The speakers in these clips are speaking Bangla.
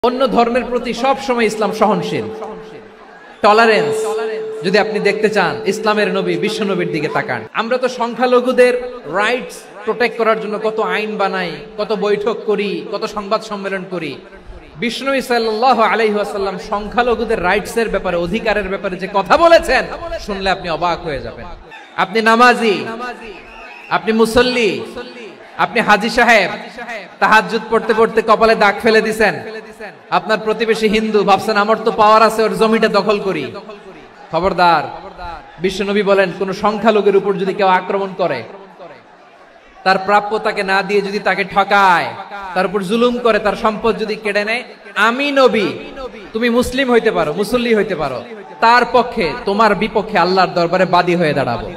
অন্য ধর্মের প্রতি সব সময় ইসলাম সহনশীল, টলারেন্স। যদি আপনি দেখতে চান ইসলামের নবী বিশ্ব নবীর দিকে তাকান। আমরা তো সংখ্যালঘুদের রাইটস প্রোটেক্ট করার জন্য কত আইন বানাই, কত বৈঠক করি, কত সংবাদ সম্মেলন করি। বিষ্ণু সাল্লাল্লাহু আলাইহি ওয়াসাল্লাম সংখ্যালঘুদের রাইটস এর ব্যাপারে, অধিকারের ব্যাপারে যে কথা বলেছেন, শুনলে আপনি অবাক হয়ে যাবেন। আপনি নামাজি, আপনি মুসল্লি, আপনি হাজী সাহেব, তাহাজ্জুদ পড়তে পড়তে কপালে দাগ ফেলে দিছেন। আপনার প্রতিবেশী হিন্দু, ভাবছেন আমার তো পাওয়ার আছে, ওর জমিটা দখল করি। খবরদার, বিশ্বনবী বলেন কোন সংখ্যালঘুর উপর যদি কেউ আক্রমণ করে, তার প্রাপ্য তাকে না দিয়ে যদি তাকে ঠকায়, তার উপর জুলুম করে, তার সম্পদ যদি কেড়ে নেয়, আমি নবী, তুমি মুসলিম হইতে পারো, মুসল্লি হইতে পারো, তার পক্ষে তোমার বিপক্ষে আল্লাহর দরবারে বাদী হয়ে দাঁড়াবো।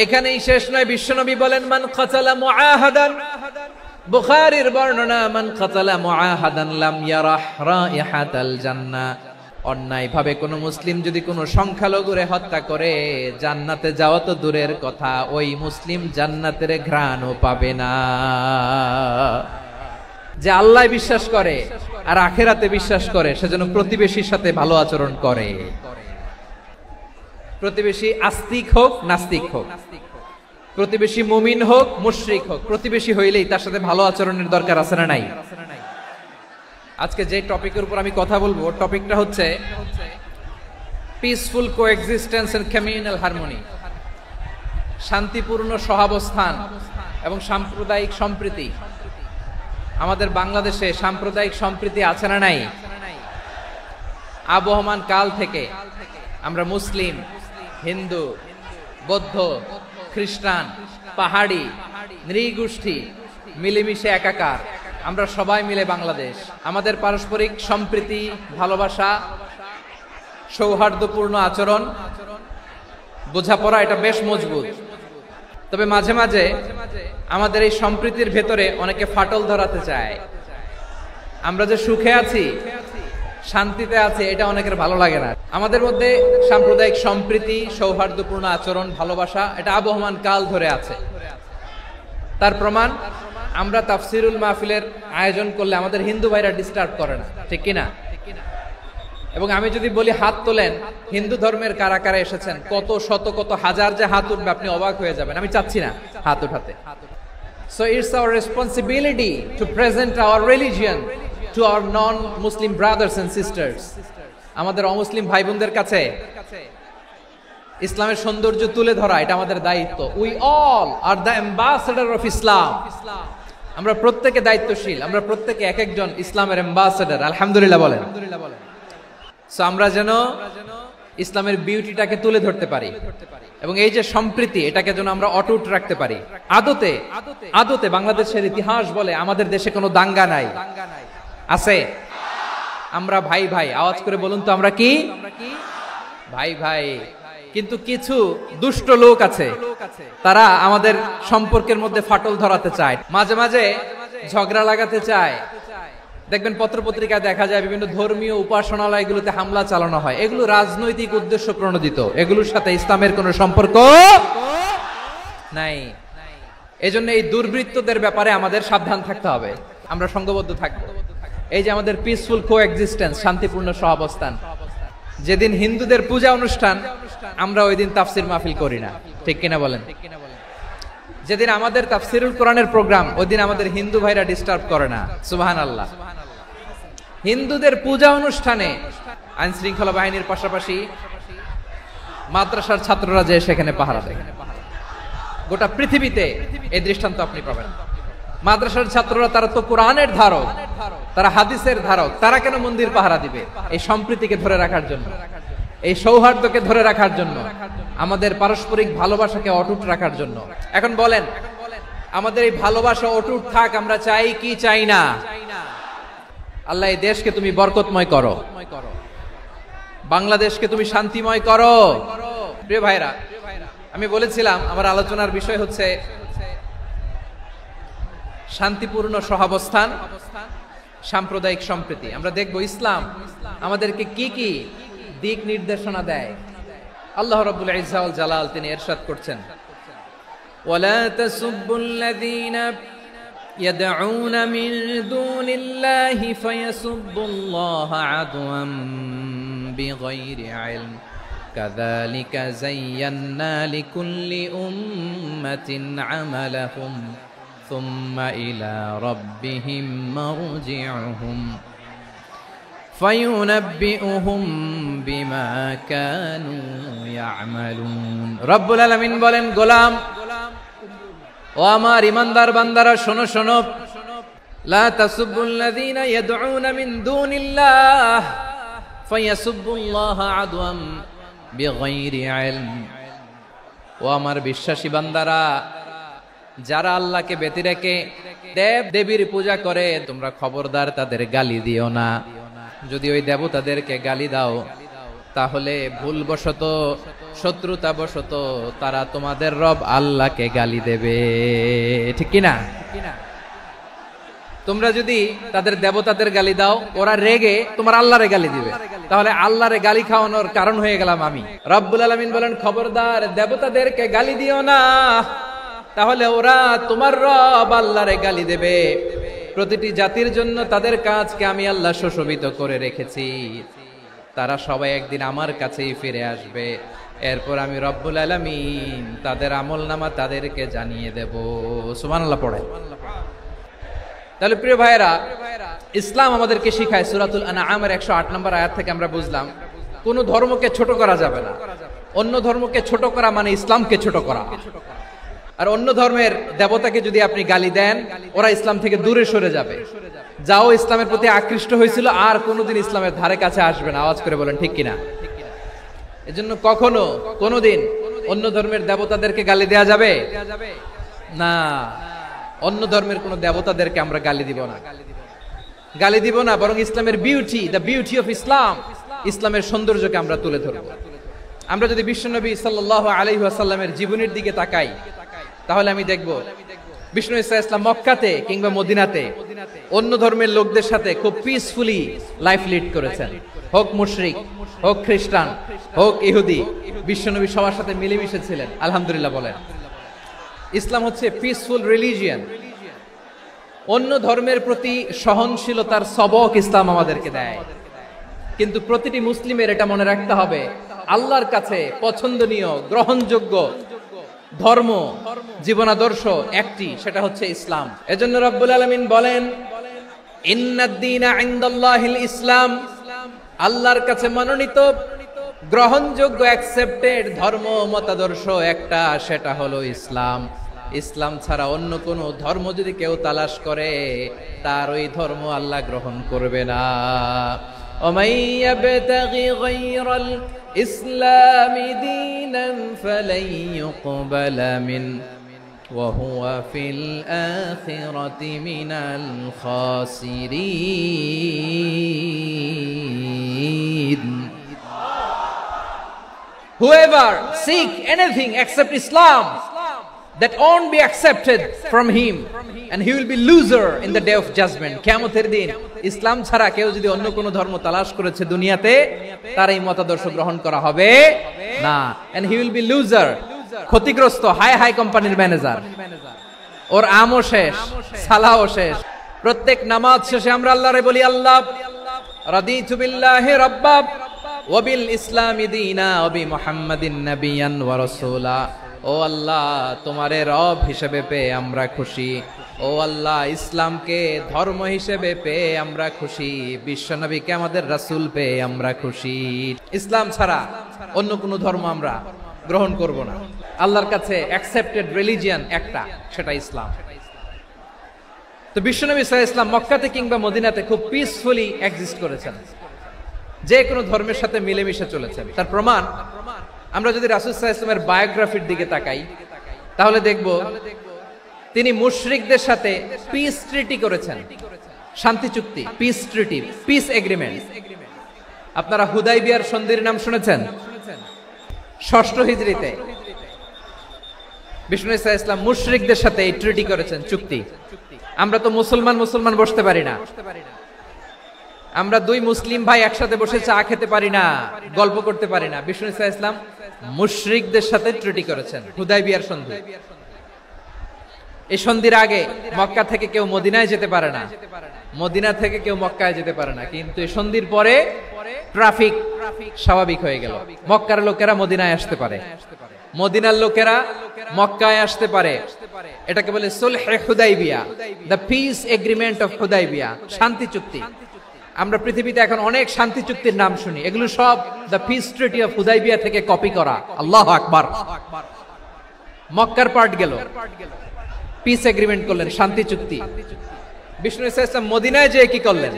এখানেই শেষ নয়, বিশ্বনবী বলেন মান কাতালা মুআহাদান, বুখারীর বর্ণনা, মান কাতালা মুআহাদান লাম ইয়ারাহ রাইহাতাল জান্নাহ। অন্যায় ভাবে কোন মুসলিম যদি কোন সংখ্যালঘুরে হত্যা করে, জান্নাতে যাওয়া তো দূরের কথা, ওই মুসলিম জান্নাতের ঘ্রাণও পাবে না। যে আল্লাহ বিশ্বাস করে আর আখিরাতে বিশ্বাস করে, সেজন্য প্রতিবেশীর সাথে ভালো আচরণ করে। প্রতিবেশী আস্তিক হোক নাস্তিক হোক, প্রতিবেশী মুমিন হোক মুশরিক হোক, প্রতিবেশী হইলেই তার সাথে ভালো আচরণের দরকার আছে না নাই? আজকে যে টপিকের উপর আমি কথা বলবো, টপিকটা হচ্ছে peaceful coexistence and communal harmony, শান্তিপূর্ণ সহাবস্থান এবং সাম্প্রদায়িক সম্প্রীতি। আমাদের বাংলাদেশে সাম্প্রদায়িক সম্প্রীতি আছে না নাই? আবহমান কাল থেকে আমরা মুসলিম, হিন্দু, বৌদ্ধ, খ্রিস্টান, পাহাড়ি, নৃগোষ্ঠী মিলেমিশে একাকার, আমরা সবাই মিলে বাংলাদেশ। আমাদের পারস্পরিক সম্প্রীতি, ভালোবাসা, সৌহার্দ্যপূর্ণ আচরণ, বোঝাপড়া, এটা বেশ মজবুত। তবে মাঝে মাঝে আমাদের এই সম্প্রীতির ভেতরে অনেকে ফাটল ধরাতে চায়। আমরা যে সুখে আছি, শান্তিতে আছে, এটা অনেকের ভালো লাগে না। আমাদের মধ্যে সাম্প্রদায়িক সম্প্রীতি, সৌহার্দ্যপূর্ণ আচরণ, ভালোবাসা, এটা আবহমান কাল ধরে আছে। তার প্রমাণ, আমরা তাফসিরুল মাহফিলের আয়োজন করলে আমাদের হিন্দু ভাইরা ডিস্টার্ব করে না, ঠিক কিনা? এবং আমি যদি বলি হাত তোলেন, হিন্দু ধর্মের কারা কারা এসেছেন, কত শত কত হাজার যে হাত উঠবে, আপনি অবাক হয়ে যাবেন। আমি চাচ্ছি না হাত উঠাতে। So it's our responsibility to present our religion to our non-Muslim brothers and sisters. আমাদের অমুসলিম ভাই বোনদের কাছে ইসলামের সৌন্দর্য তুলে ধরা, এটা আমাদের দায়িত্ব। We all are the ambassador of Islam. আমরা প্রত্যেকে দায়িত্বশীল, আমরা প্রত্যেকে এক একজন ইসলামের অ্যাম্বাসেডর। আলহামদুলিল্লাহ বলেন। সো আমরা যেন ইসলামের বিউটিটাকে তুলে ধরতে পারি এবং এই যে সম্প্রীতি, এটাকে যেন আমরা অটুট রাখতে পারি। আদতে বাংলাদেশের ইতিহাস বলে আমাদের দেশে কোনো দাঙ্গা নাই, আছে? আমরা ভাই ভাই, আওয়াজ করে বলুন তো, আমরা কি ভাই ভাই? কিন্তু কিছু দুষ্ট লোক আছে, তারা আমাদের সম্পর্কের মধ্যে ফাটল ধরাতে চায়, মাঝে মাঝে ঝগড়া লাগাতে চায়। দেখবেন পত্রপত্রিকায় দেখা যায় বিভিন্ন ধর্মীয় উপাসনালয়গুলোতে হামলা চালানো হয়। এগুলো রাজনৈতিক উদ্দেশ্য প্রণোদিত, এগুলোর সাথে ইসলামের কোনো সম্পর্ক নাই। এজন্য এই দুর্বৃত্তদের ব্যাপারে আমাদের সাবধান থাকতে হবে, আমরা সংঘবদ্ধ থাকবো। এই যে আমাদের পিসফুল কোএক্সিস্টেন্স, শান্তিপূর্ণ সহাবস্থান। যেদিন হিন্দুদের পূজা অনুষ্ঠান, আমরা ওই দিন তাফসির মাহফিল করি না, ঠিক কিনা বলেন? যেদিন আমাদের তাফসিরুল কোরআনের প্রোগ্রাম, ওই দিন আমাদের হিন্দু ভাইরা ডিস্টার্ব করে না। সুবহানাল্লাহ। হিন্দুদের পূজা অনুষ্ঠানে আইন শৃঙ্খলা বাহিনীর পাশাপাশি মাদ্রাসার ছাত্ররা যে সেখানে পাহারা দেয়। গোটা পৃথিবীতে এই দৃষ্টান্ত আপনি পাবেন। মাদ্রাসার ছাত্ররা, তারা তো কোরআনের ধারক, তারা হাদিসের ধারক, তারা কেন মন্দির পাহারা দিবে? এই সম্প্রীতিকে ধরে রাখার জন্য, এই সৌহার্দ্যকে ধরে রাখার জন্য, আমাদের পারস্পরিক ভালোবাসাকে অটুট রাখার জন্য। এখন বলেন, আমাদের এই ভালোবাসা অটুট থাক, আমরা চাই কি চাই না? আল্লাহ এই দেশকে তুমি বরকতময় করো, বাংলাদেশকে তুমি শান্তিময় করো। প্রিয় ভাইরা, আমি বলেছিলাম আমার আলোচনার বিষয় হচ্ছে শান্তিপূর্ণ সহাবস্থান, সাম্প্রদায়িক সম্প্রীতি। আমরা দেখব ইসলাম আমাদেরকে কি কি দিক নির্দেশনা দেয়। আল্লাহ রাব্বুল ইজ্জা ওয়াল জালাল তিনি ইরশাদ করছেন, ওয়ালা তাসুব্বুল্লাযীনা يدعون من دون الله فيسبوا الله عدوا بغير علم كذلك زينا لكل أمة عملهم ثم إلى ربهم مرجعهم فينبئهم بما كانوا يعملون رب العالمين বলেন গোলাম ও আমার ইমানদার বান্দারা শোনো শোনো লা তাসুবুল্লাযীনা ইয়াদউনা মিন দুনিল্লাহ ফায়াসুবুল্লাহা আদওয়াম বিগাইরি ইলম ও আমার বিশ্বাসী বান্দারা যারা আল্লাহকে ব্যতি রেখে দেব দেবীর পূজা করে তোমরা খবরদার তাদের গালি দিও না যদি ওই দেবতাদেরকে গালি দাও তাহলে ভুলবশত শত্রুতাবশত তারা তোমাদের রব আল্লাহকে গালি দেবে ঠিক কি না তোমরা যদি তাদের দেবতাদের গালি দাও ওরা রেগে তোমার আল্লাহরে গালি দিবে তাহলে আল্লাহরে গালি খাওয়ানোর কারণ হয়ে গেলাম আমি রব্বুল আলামিন বলেন খবরদার দেবতাদেরকে গালি দিও না তাহলে ওরা তোমার রব আল্লাহরে গালি দেবে প্রতিটি জাতির জন্য তাদের কাজকে আমি আল্লাহ সুশোভিত করে রেখেছি তারা সবাই একদিন আমার কাছেই ফিরে আসবে এরপর আমি রব্বুল আলামিন তাদের আমলনামা তাদেরকে জানিয়ে দেব সুবহানাল্লাহ পড়ে তাহলে প্রিয় ভাইরা ইসলাম আমাদেরকে শিখায় সূরাতুল আনআমের 108 নম্বর আয়াত থেকে আমরা বুঝলাম কোন ধর্মকে ছোট করা যাবে না অন্য ধর্মকে ছোট করা মানে ইসলামকে ছোট করা আর অন্য ধর্মের দেবতাকে যদি আপনি গালি দেন ওরা ইসলাম থেকে দূরে সরে যাবে যাও ইসলামের প্রতি আকৃষ্ট হয়েছিল আর কোনোদিন ইসলামের ধারে কাছে আসবে না আওয়াজ করে বলেন ঠিক কিনা এজন্য কখনো কোনোদিন অন্য ধর্মের দেবতাদেরকে গালি দেয়া যাবে না অন্য ধর্মের কোন দেবতাদেরকে আমরা গালি দিব না বরং ইসলামের beauty the beauty of Islam ইসলামের সৌন্দর্যকে আমরা তুলে ধরব আমরা যদি বিশ্বনবী সাল্লাল্লাহু আলাইহি ওয়াসাল্লামের জীবনের দিকে তাকাই তাহলে আমি দেখব বিষ্ণু ঈসা ইসলাম মক্কাতে কিংবা মদিনাতে অন্য ধর্মের লোকদের সাথে খুব পিসফুলি লাইফ লিড করেছেন হোক মুশরিক হোক খ্রিস্টান হোক ইহুদি বিশ্বনবী সবার সাথে মিলেমিশে ছিলেন আলহামদুলিল্লাহ বলেন ইসলাম হচ্ছে পিসফুল রিলিজিয়ন অন্য ধর্মের প্রতি সহনশীলতার সবক ইসলাম আমাদেরকে দেয় কিন্তু প্রতিটি মুসলিমের এটা মনে রাখতে হবে আল্লাহর কাছে পছন্দনীয় গ্রহণযোগ্য ধর্ম জীবনাদর্শ একটি সেটা হচ্ছে ইসলাম এজন্য রব্বুল আলামিন বলেন ইন্নাদ-দীনা ইনদাল্লাহিল ইসলাম আল্লাহর কাছে মনোনীত গ্রহণযোগ্য অ্যাকসেপ্টেড ধর্ম মতাদর্শ একটা সেটা হলো ইসলাম ইসলাম ছাড়া অন্য কোন ধর্ম যদি কেউ তালাশ করে তার ওই ধর্ম আল্লাহ গ্রহণ করবে না ومن يبتغي غير الإسلام دينا فلن يقبل منه وهو في الآخرة من الخاسرين Whoever seek anything except Islam that won't be accepted from him and he will be loser in the day of judgment কিয়ামতের দিন ইসলাম ছাড়া কেউ যদি অন্য কোন ধর্ম তালাশ করেছে দুনিয়াতে তার এই মতাদর্শ গ্রহণ করা হবে না and he will be loser ক্ষতিগ্রস্ত হাই হাই কোম্পানির ম্যানেজার ওর আমও শেষ সালাও শেষ প্রত্যেক নামাজ শেষে আমরা আল্লাহরে বলি আল্লাহ রাদিতু বিল্লাহি রাব্বা ওয়া বিল ইসলামি দীনা ওয়া বি মুহাম্মাদিন নাবিয়ান ওয়া রাসূলা ও আল্লাহ তোমারে রব হিসেবে পেয়ে আমরা খুশি ও আল্লাহ ইসলামকে ধর্ম হিসেবে পেয়ে আমরা খুশি বিশ্বনবীকে আমাদের রাসূল পেয়ে আমরা খুশি ইসলাম ছাড়া অন্য কোনো ধর্ম আমরা গ্রহণ করব না আল্লাহর কাছে অ্যাকসেপ্টেড রিলিজিয়ন একটা সেটা ইসলাম তো বিশ্বনবী সাল্লাল্লাহু আলাইহি ওয়াসাল্লাম মক্কাতে কিংবা মদিনাতে খুব পিসফুলি এক্সিস্ট করেছেন যে কোনো ধর্মের সাথে মিলেমিশে চলেছেন তার প্রমাণ আমরা যদি রাসূল সাল্লাল্লাহু আলাইহি ওয়াসাল্লামের বায়োগ্রাফির দিকে তাকাই তাহলে দেখব তিনি মুশরিকদের সাথে পিস ট্রিটি করেছেন শান্তি চুক্তি পিস ট্রিটি পিস এগ্রিমেন্ট আপনারা হুদাইবিয়ার সন্ধির নাম শুনেছেন 6ষ্ঠ হিজরিতে বিষ্ণু ঈসা ইসলাম মুশরিকদের সাথে এই ট্রিটি করেছেন চুক্তি আমরা তো মুসলমান বসতে পারি না আমরা দুই মুসলিম ভাই একসাথে বসে চা খেতে পারি না গল্প করতে পারি না বিষ্ণু ঈসা ইসলাম মুশরিকদের সাথে ট্রিটি করেছেন হুদাইবিয়ার সন্ধি এই সন্ধির আগে মক্কা থেকে কেউ মদিনায় যেতে পারে না, মদিনা থেকে কেউ মক্কায় যেতে পারে না, কিন্তু এই সন্ধির পরে ট্রাফিক স্বাভাবিক হয়ে গেল। মক্কার লোকেরা মদিনায় আসতে পারে, মদিনার লোকেরা মক্কায় আসতে পারে। এটাকে বলে সুলহে Hudaybiyah, the peace agreement of Hudaybiyah, শান্তি চুক্তি। আমরা পৃথিবীতে এখন অনেক শান্তি চুক্তির নাম শুনি, এগুলো সব the piece treaty of Hudaibiya থেকে কপি করা। আল্লাহু আকবার। মক্কার পার্ট গেল, পিস এগ্রিমেন্ট করলেন, শান্তি চুক্তি। বিষ্ণু ইসলাম মদিনায় যে কি করলেন?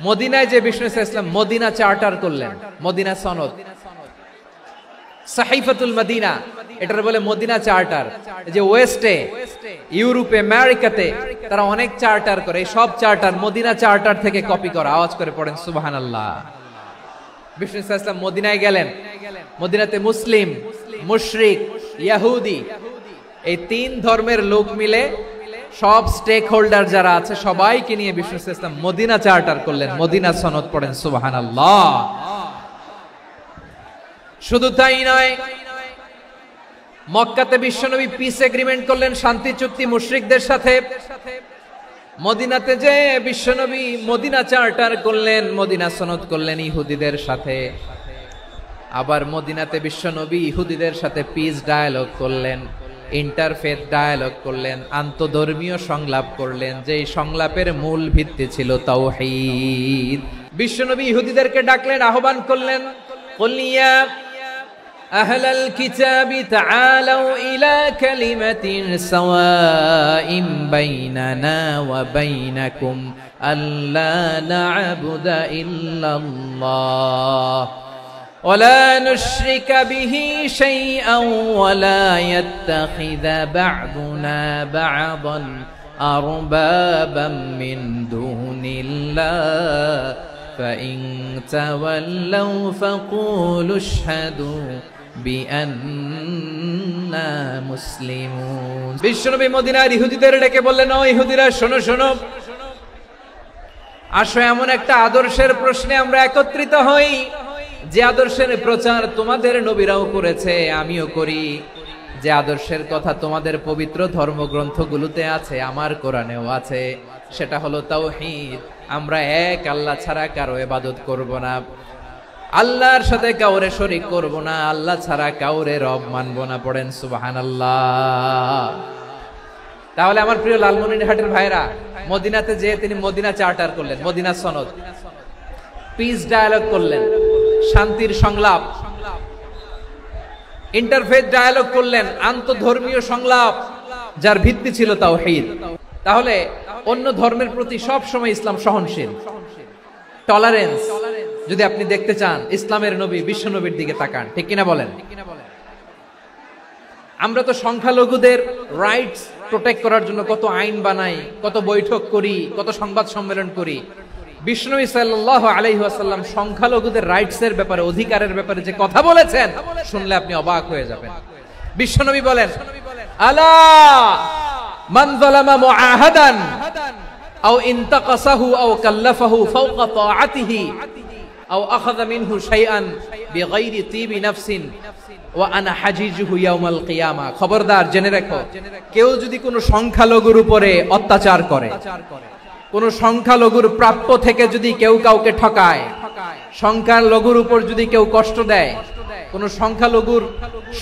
মদিনায় যে বিষ্ণু ইসলাম মদিনা চার্টার করলেন, মদিনা সনদ, সাহিফাতুল মদিনা, এটার বলে মদিনা চার্টার। যে ওয়েস্টে, ইউরোপে, আমেরিকাতে তারা অনেক চার্টার করে, সব চার্টার মদিনা চার্টার থেকে কপি করা। আওয়াজ করে পড়েন সুবহানাল্লাহ। বিষ্ণু ইসলাম মদিনায় গেলেন, মদিনাতে মুসলিম, মুশরিক, ইহুদি, এই তিন ধর্মের লোক মিলে সব স্টেক হোল্ডার যারা আছে সবাইকে নিয়ে বিষ্ণু ইসলাম মদিনা চার্টার করলেন, মদিনা সনদ। পড়েন সুবহানাল্লাহ। শুধু তাই নয়, মক্কাতে বিশ্বনবী পিস এগ্রিমেন্ট করলেন, শান্তি চুক্তি মুশরিকদের সাথে। মদিনাতে যে বিশ্বনবী মদিনা চার্টার করলেন, মদিনা সনদ করলেন ইহুদিদের সাথে। আবার মদিনাতে বিশ্বনবী ইহুদিদের সাথে পিস ডায়ালগ করলেন, ইন্টারফেথ ডায়ালগ করলেন, আন্তধর্মীয় সংলাপ করলেন, যেই সংলাপের মূল ভিত্তি ছিল তাওহীদ। বিশ্বনবী ইহুদিদেরকে ডাকলেন, আহ্বান করলেন, কুল ইয়া আহলাল কিতাবি তাআলাউ ইলা কালিমাতিন সাওয়াইন বাইনানা ওয়া বাইনাকুম আল্লা না'বুদা ইল্লাল্লাহ ولا نشرك به شيئا ولا يتخذ بعضنا بعضا أربابا من دون الله فإن تولوا فقولوا اشهدوا بأننا مسلمون। বিশ্বনবী মদিনার ইহুদিদের ডেকে বললেন, ও ইহুদিরা, শোনো শোনো, আসো এমন একটা আদর্শের প্রশ্নে আমরা একত্রিত হই যে আদর্শের প্রচার তোমাদের নবীরাও করেছে, আমিও করি। যে আদর্শের কথা তোমাদের পবিত্র ধর্মগ্রন্থগুলোতে আছে, আমার কোরআনেও আছে, সেটা হলো তাওহীদ। আমরা এক আল্লাহ ছাড়া কারো ইবাদত করব না, আল্লাহর সাথে কাউরে শরীক করব না, আল্লাহ ছাড়া কাউরে রব মানব না। পড়েন সুবহানাল্লাহ। তাহলে আমার প্রিয় লালমনিরহাটের ভাইরা, মদিনাতে যে তিনি মদিনা চার্টার করলেন, মদিনা সনদ, পিস ডায়ালগ করলেন, শান্তির সংলাপ, ইন্টারফেথ ডায়ালগ করলেন, আন্তধর্মীয় সংলাপ, যার ভিত্তি ছিল তাওহীদ। তাহলে অন্য ধর্মের প্রতি সব সময় ইসলাম সহনশীল, টলারেন্স। যদি আপনি দেখতে চান ইসলামের নবী বিশ্ব নবীর দিকে তাকান, ঠিক কিনা বলেন? আমরা তো সংখ্যালঘুদের রাইটস প্রোটেক্ট করার জন্য কত আইন বানাই, কত বৈঠক করি, কত সংবাদ সম্মেলন করি। বিষ্ণু সাল্লাল্লাহু আলাইহি ওয়াসাল্লাম সংখ্যালঘুদের রাইটস এর ব্যাপারে, অধিকারের ব্যাপারে যে কথা বলেছেন, শুনলে আপনি অবাক হয়ে যাবেন। বিশ্বনবী বলেন, আলা মান যালামা মুআহাদান আও ইনতাকাসাহু আও কাল্লাফাহু ফাওকা তাআতিহি আও আখাযা মিনহু শাইআন বিগাইরি তিবি নাফসিন ওয়া আনা হাজিজুহু ইয়াউমাল কিয়ামা। খবরদার, জেনে রাখো, কেউ যদি কোনো সংখ্যালঘুর উপরে অত্যাচার করে, কোন সংখ্যালঘুর প্রাপ্য থেকে যদি কেউ কাউকে ঠকায়, সংখ্যালঘুর উপর যদি কেউ কষ্ট দেয়, কোন সংখ্যালঘুর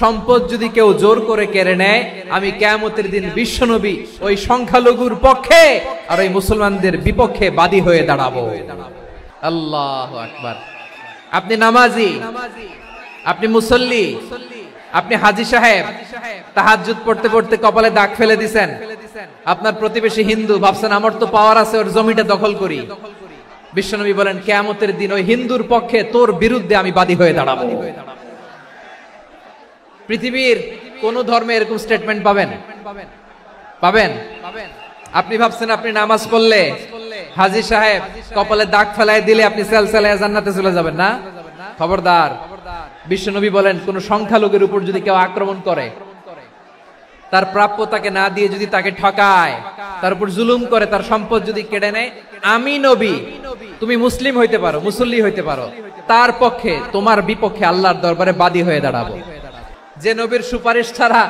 সম্পদ যদি কেউ জোর করে কেড়ে নেয়, আমি কিয়ামতের দিন বিশ্বনবী ওই সংখ্যালঘুর পক্ষে আর ওই মুসলমানদের বিপক্ষে বাদী হয়ে দাঁড়াবো। আল্লাহু আকবার। আপনি নামাজি, আপনি মুসল্লি, আপনি হাজী সাহেব, তাহাজ্জুদ পড়তে পড়তে কপালে দাগ ফেলে দিছেন, আপনার প্রতিবেশী হিন্দু, ভাবছেন আমার তো পাওয়ার আছে, ওর জমিটা দখল করি। বিশ্বনবী বলেন, কিয়ামতের দিন ওই হিন্দুর পক্ষে তোর বিরুদ্ধে আমি বাদী হয়ে দাঁড়াবো। পৃথিবীর কোন ধর্মে এরকম স্টেটমেন্ট পাবেন? পাবেন? আপনি ভাবছেন আপনি নামাজ পড়লে হাজী সাহেব কপালে দাগ ফেলায় দিলে আপনি সেলসেলায় জান্নাতে চলে যাবেন না? খবরদার। বিশ্বনবী বলেন, কোন সংখ্যালঘুর উপর যদি কেউ আক্রমণ করে, তার প্রাপ্য তাকে না দিয়ে যদি তাকে ঠকায়, তার উপর জুলুম করে, তার সম্পদ যদি কেড়ে নেয়, আমি নবী, তুমি মুসলিম হইতে পারো, মুসল্লি হইতে পারো, তার পক্ষে তোমার বিপক্ষে আল্লাহর দরবারে বাদী হয়ে দাঁড়াবো। যে নবীর সুপারিশ ছাড়া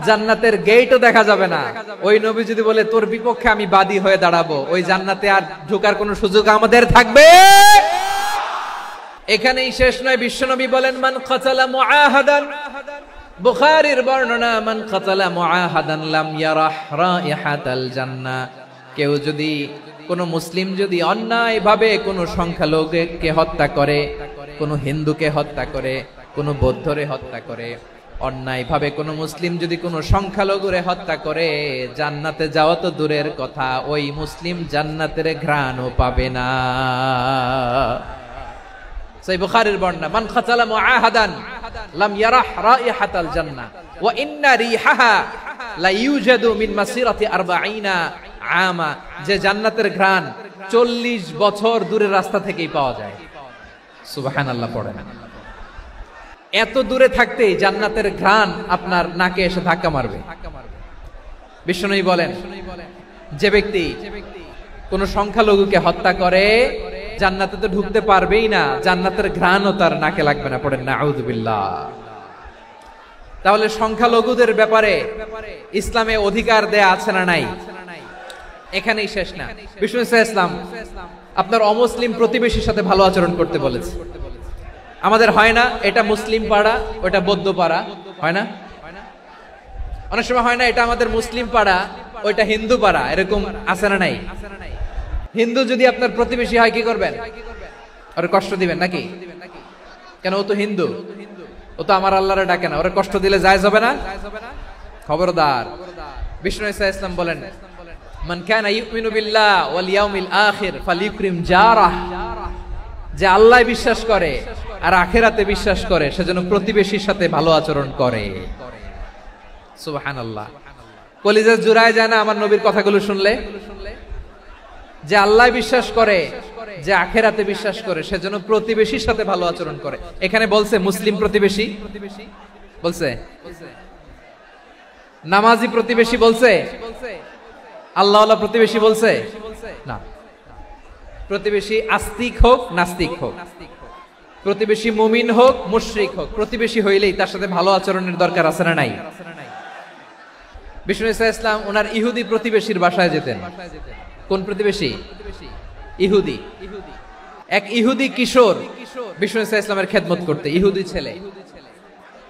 জান্নাতের গেটও দেখা যাবে না, ওই নবী যদি বলে তোর বিপক্ষে আমি বাদী হয়ে দাঁড়াবো, ওই জান্নাতে আর ঢোকার কোনো সুযোগ আমাদের থাকবে? এখানেই শেষ নয়, বিশ্বনবী বলেন মান কাতালা মুআহাদান, বুখারীর বর্ণনা, মান কাতালা মুআহাদান লাম ইয়ারাহ রাইহাতাল জান্নাহ। কেউ যদি, কোন মুসলিম যদি অন্যায়ভাবে কোন সংখ্যালঘুকে হত্যা করে, কোন হিন্দুকে হত্যা করে, কোন বৌদ্ধরে হত্যা করে, অন্যায়ভাবে কোন মুসলিম যদি কোন সংখ্যালঘুরে হত্যা করে, জান্নাতে যাওয়া তো দূরের কথা, ওই মুসলিম জান্নাতের ঘ্রাণও পাবে না। সহিহ বুখারীর বর্ণনা, মান কাতালা মুআহাদান লাম ইয়ারাহ রাইহাতাল জান্নাহ ওয়া ইন্না রিহাহা লা ইউজাদু মিন মাসিরাতি 40 আমা। যে জান্নাতের ঘ্রাণ 40 বছর দূরের রাস্তা থেকেই পাওয়া যায়। সুবহানাল্লাহ পড়েন। এত দূরে থাকতেই জান্নাতের ঘ্রাণ আপনার নাকে এসে ধাক্কা মারবে। বিশ্বনবী বলেন, যে ব্যক্তি কোন সংখ্যালঘুকে হত্যা করে জান্নাতে তো ঢুকতে পারবেই না, জান্নাতের ঘ্রাণও তার নাকে লাগবে না। পড়েন নাউযুবিল্লাহ। তাহলে সংখ্যালঘুদের ব্যাপারে ইসলামে অধিকার দেয়া আছে না নাই? এখানেই শেষ না, বিষ্ণু ইসলাম আপনার অমুসলিম প্রতিবেশীর সাথে ভালো আচরণ করতে বলেছে। আমাদের হয় না, এটা মুসলিম পাড়া, ওটা বৌদ্ধ পাড়া, হয় না? অনেক সময় হয় না, এটা আমাদের মুসলিম পাড়া, ওইটা হিন্দু পাড়া, এরকম আছে না নাই? হিন্দু যদি আপনার প্রতিবেশী হয় কি করবেন? ওর কষ্ট দিবেন নাকি? কেন? ও তো হিন্দু, ও তো আমার আল্লাহরে ডাকে না, ওরে কষ্ট দিলে জায়েজ হবে না? খবরদার। বিষ্ণু ইসলাম বলেন, মান কানা ইউমিনু বিল্লাহ ওয়াল ইয়াউমিল আখির ফালিউকরিম জারাহ। যে আল্লাহ বিশ্বাস করে আর আখিরাতে বিশ্বাস করে, সেজন্য প্রতিবেশীর সাথে ভালো আচরণ করে। সুবহানাল্লাহ। কলিজা জুড়ায় যায় না আমার নবীর কথাগুলো শুনলে? যে আল্লাহ বিশ্বাস করে, যে আখিরাতে বিশ্বাস করে, সেজন্য প্রতিবেশীর সাথে ভালো আচরণ করে। এখানে বলছে মুসলিম প্রতিবেশী বলছে, নামাজি প্রতিবেশী বলছে, আল্লাহওয়ালা প্রতিবেশী বলছে না। প্রতিবেশী আস্তিক হোক নাস্তিক হোক, প্রতিবেশী মুমিন হোক মুশরিক হোক, প্রতিবেশী হইলেই তার সাথে ভালো আচরণের দরকার আছে না নাই? বিষ্ণু ইসলাম ওনার ইহুদি প্রতিবেশীর বাসায় যেতেন। কোন প্রতিবেশী? ইহুদি। এক ইহুদি কিশোর বিষ্ণু ইসলামের খেদমত করতে, ইহুদি ছেলে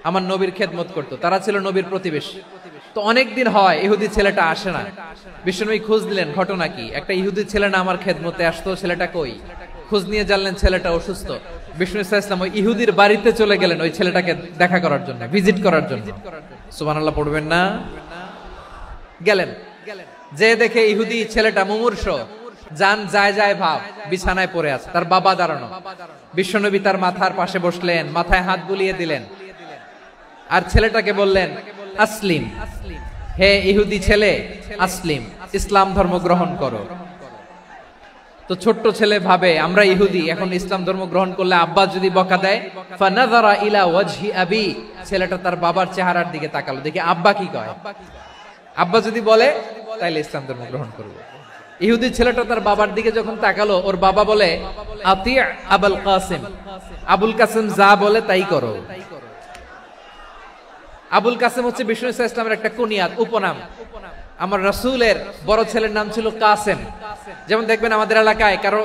আমার নবীর খেদমত করতো, তারা ছিল নবীর প্রতিবেশী। তো অনেকদিন হয় ইহুদি ছেলেটা আসে না। বিশ্বনবী খোঁজ দিলেন, ঘটনা কি? একটা ইহুদি ছেলে না আমার খেদমতে আসতো, ছেলেটা কই? খোঁজ নিয়ে জানলেন ছেলেটা অসুস্থ। বিষ্ণু ইসলাম ওই ইহুদির বাড়িতে চলে গেলেন ওই ছেলেটাকে দেখা করার জন্য, ভিজিট করার জন্য। সুবহানাল্লাহ পড়বেন না? গেলেন, যে দেখে ইহুদি ছেলেটা মুমূর্ষ, জান যায় যায় ভাব, বিছানায় পড়ে আছে, তার বাবা দাঁড়ানো। বিশ্বনবী তার মাথার পাশে বসলেন, মাথায় হাত বুলিয়ে দিলেন, আর ছেলেটাকে বললেন আসলিম, হে ইহুদি ছেলে আসলিম, ইসলাম ধর্ম গ্রহণ করো। তো ছোট্ট ছেলে ভাবে আমরা ইহুদি, এখন ইসলাম ধর্ম গ্রহণ করলে আব্বা যদি বকা দেয়। ফানাযারা ইলা ওয়াজহি আবি, ছেলেটা তার বাবার চেহারার দিকে তাকালো, দেখি আব্বা কি কয়। আব্বা যদি বলে তাইলে ইসলাম ধর্ম গ্রহণ করব। ইহুদি ছেলেটা তার বাবার দিকে যখন তাকালো, ওর বাবা বলে আতি আবুল কাসিম, আবুল কাসিম যা বলে তাই করো। আবুল কাসিম হচ্ছে বিষ্ণু ইসলামের একটা কুনিয়াত, উপনাম। আমার রাসূলের বড় ছেলের নাম ছিল কাসেম। যেমন দেখবেন আমাদের এলাকায় কারো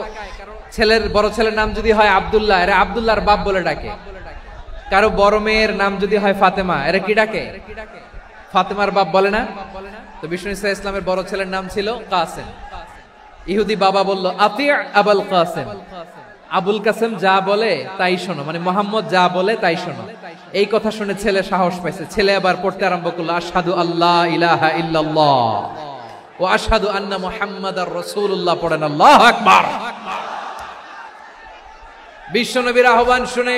ছেলের বড় ছেলের নাম যদি হয় আব্দুল্লাহ, এরা আব্দুল্লাহর বাপ বলে ডাকে। কারো বড় মেয়ের নাম যদি হয় ফাতেমা, এরা কি ডাকে? ফাতেমার বাপ বলে না? তো বিষ্ণু ইসলামের বড় ছেলের নাম ছিল কাসেম। ইহুদি বাবা বলল আতি আবুল কাসেম, আবুল কাসেম যা বলে তাই শোনো, মানে মোহাম্মদ যা বলে তাই শোনো। এই কথা শুনে ছেলে সাহস পাইছে, ছেলে আবার পড়তে আরম্ভ করলো আশহাদু আল্লাহ ইলাহা ইল্লাল্লাহ ওয়া আশহাদু আন্না মুহাম্মাদার রাসূলুল্লাহ। পড়েন আল্লাহু আকবার। বিশ্বনবীর আহ্বান শুনে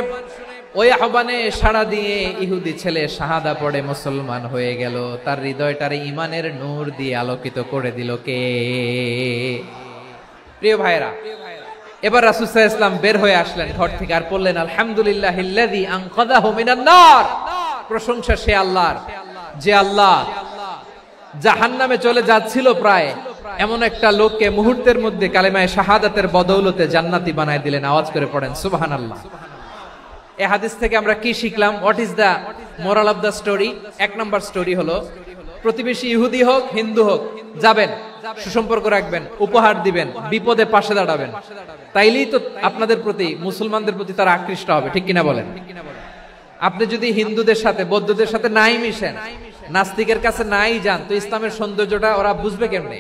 ওই আহ্বানে সাড়া দিয়ে ইহুদি ছেলে শাহাদা পড়ে মুসলমান হয়ে গেল। তার হৃদয়টারে ঈমানের নূর দিয়ে আলোকিত করে দিল কে? প্রিয় ভাইরা, এবার রাসূল সাল্লাল্লাহু আলাইহি ওয়াসাল্লাম বের হয়ে আসলেন ঘর থেকে, আর বললেন আলহামদুলিল্লাহিল্লাযী আনকাযাহু মিনান নার। প্রশংসা সে আল্লাহর, যে আল্লাহ জাহান্নামে চলে যাচ্ছিল প্রায় এমন একটা লোককে মুহূর্তের মধ্যে কালেমায়ে শাহাদাতের বদৌলতে জান্নাতি বানায় দিলেন। আওয়াজ করে পড়েন সুবহানাল্লাহ। এই হাদিস থেকে আমরা কি শিখলাম? What is the moral of the story? এক নম্বর স্টোরি হলো, প্রতিবেশী ইহুদি হোক হিন্দু হোক, যাবেন, সুসম্পর্ক রাখবেন, উপহার দিবেন, বিপদে পাশে দাঁড়াবেন, তাইলেই তো আপনাদের প্রতি, মুসলমানদের প্রতি তারা আকৃষ্ট হবে, ঠিক কিনা বলেন? আপনি যদি হিন্দুদের সাথে বৌদ্ধদের সাথে নাই মিশেন, নাস্তিকের কাছে নাই যান, তো ইসলামের সৌন্দর্যটা ওরা বুঝবে কেমনে?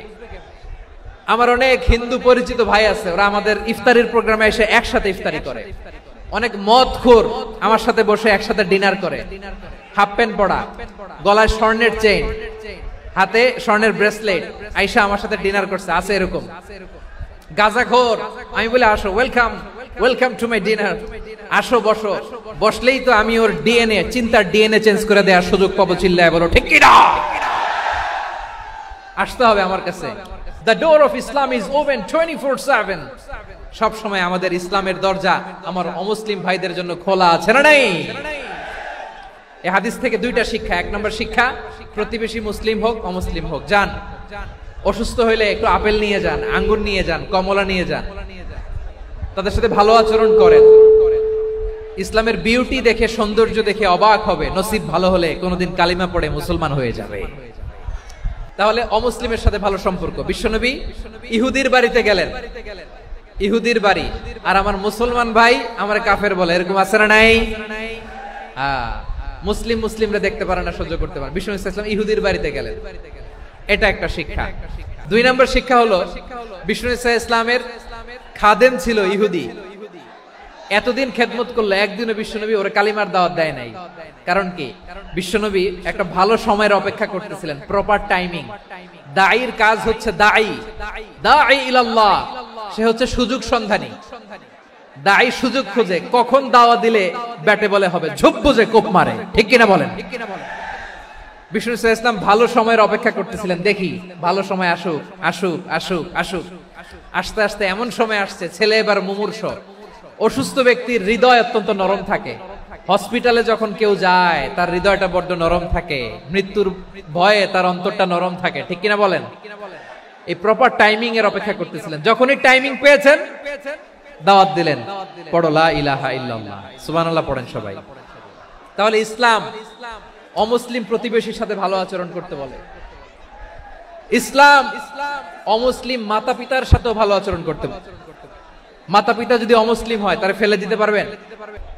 আমার অনেক হিন্দু পরিচিত ভাই আছে, ওরা আমাদের ইফতারির প্রোগ্রামে এসে একসাথে ইফতারি করে। অনেক মদখোর আমার সাথে বসে একসাথে ডিনার করে, হাফ প্যান্ট পরা, গলায় স্বর্ণের চেইন, হাতে স্বর্ণের ব্রেসলেট, আইসা আমার সাথে ডিনার করছে, আছে এরকম। গাঁজাখোর, আমি বলে আসো, welcome welcome to my dinner, আসো বসো, বসলেই তো আমি ওর ডিএনএ, চিন্তার ডিএনএ চেঞ্জ করে দেওয়ার সুযোগ পাবো, চিল্লায় বলো ঠিক কি না? আসতে হবে আমার কাছে। The door of Islam is open 24/7. সব সময় আমাদের ইসলামের দরজা আমার অমুসলিম ভাইদের জন্য খোলা আছে না নাই? এই হাদিস থেকে দুইটা শিক্ষা। এক নম্বর শিক্ষা, প্রতিবেশী মুসলিম হোক অমুসলিম হোক, যান, অসুস্থ হইলে একটু আপেল নিয়ে যান, আঙ্গুর নিয়ে যান, কমলা নিয়ে যান, তাদের সাথে ভালো আচরণ করেন। ইসলামের বিউটি দেখে, সৌন্দর্য দেখে অবাক হবে, নসিব ভালো হলে কোনোদিন কালিমা পড়ে মুসলমান হয়ে যাবে। তাহলে অমুসলিমের সাথে ভালো সম্পর্ক। বিশ্বনবী ইহুদির বাড়িতে গেলেন, ইহুদির বাড়ি, আর আমার মুসলমান ভাই আমার কাফের বলে, এরকম আছে না নাই? মুসলিম মুসলিমরা দেখতে পারে না, সহ্য করতে পারে। বিশ্বনবী সাল্লাল্লাহু আলাইহি ওয়াসাল্লাম ইহুদির বাড়িতে গেলেন, এটা একটা শিক্ষা। দুই নম্বর শিক্ষা হলো, বিশ্বনবী সাল্লাল্লাহু আলাইহি ওয়াসাল্লামের খাদেম ছিল ইহুদি, এতদিন খেদমত করলো, একদিনও বিশ্বনবী ওরে কালিমার দাওয়াত দেয় নাই। কারণ কি? বিশ্বনবী একটা ভালো সময়ের অপেক্ষা করতেছিলেন, প্রপার টাইমিং। দাঈর কাজ হচ্ছে দাঈ, দাঈ ইলাল্লাহ, সে হচ্ছে সুযোগ সন্ধানী। দাঈ সুযোগ খোঁজে, কখন দাওয়া দিলে ব্যাটে বলে হবে, ঝোপ বুঝে কোপ মারে, ঠিক কিনা বলেন? বিষ্ণু সাল্লাল্লাহু আলাইহি ওয়াসাল্লাম ভালো সময়ের অপেক্ষা করতেছিলেন, দেখি ভালো সময় আসুক আসুক আসুক আসুক। আস্তে আস্তে এমন সময় আসছে, ছেলে এবার মুমূর্ষ, অসুস্থ ব্যক্তির হৃদয় অত্যন্ত নরম থাকে। হসপিটালে যখন কেউ যায় তার হৃদয়টা বড্ড নরম থাকে, মৃত্যুর ভয়ে তার অন্তরটা নরম থাকে, ঠিক কিনা বলেন? এই প্রপার টাইমিং এর অপেক্ষা করতেছিলেন, যখনই টাইমিং পেয়েছেন দাওয়াত দিলেন, পড়ো লা ইলাহা ইল্লাল্লাহ, সুবহানাল্লাহ পড়েন সবাই। তাহলে ইসলাম অমুসলিম প্রতিবেশীর সাথে ভালো আচরণ করতে বলে। ইসলাম অমুসলিম মাতা পিতার সাথেও ভালো আচরণ করতে বলে। মাতা পিতা যদি অমুসলিম হয় তারা ফেলে দিতে পারবেন?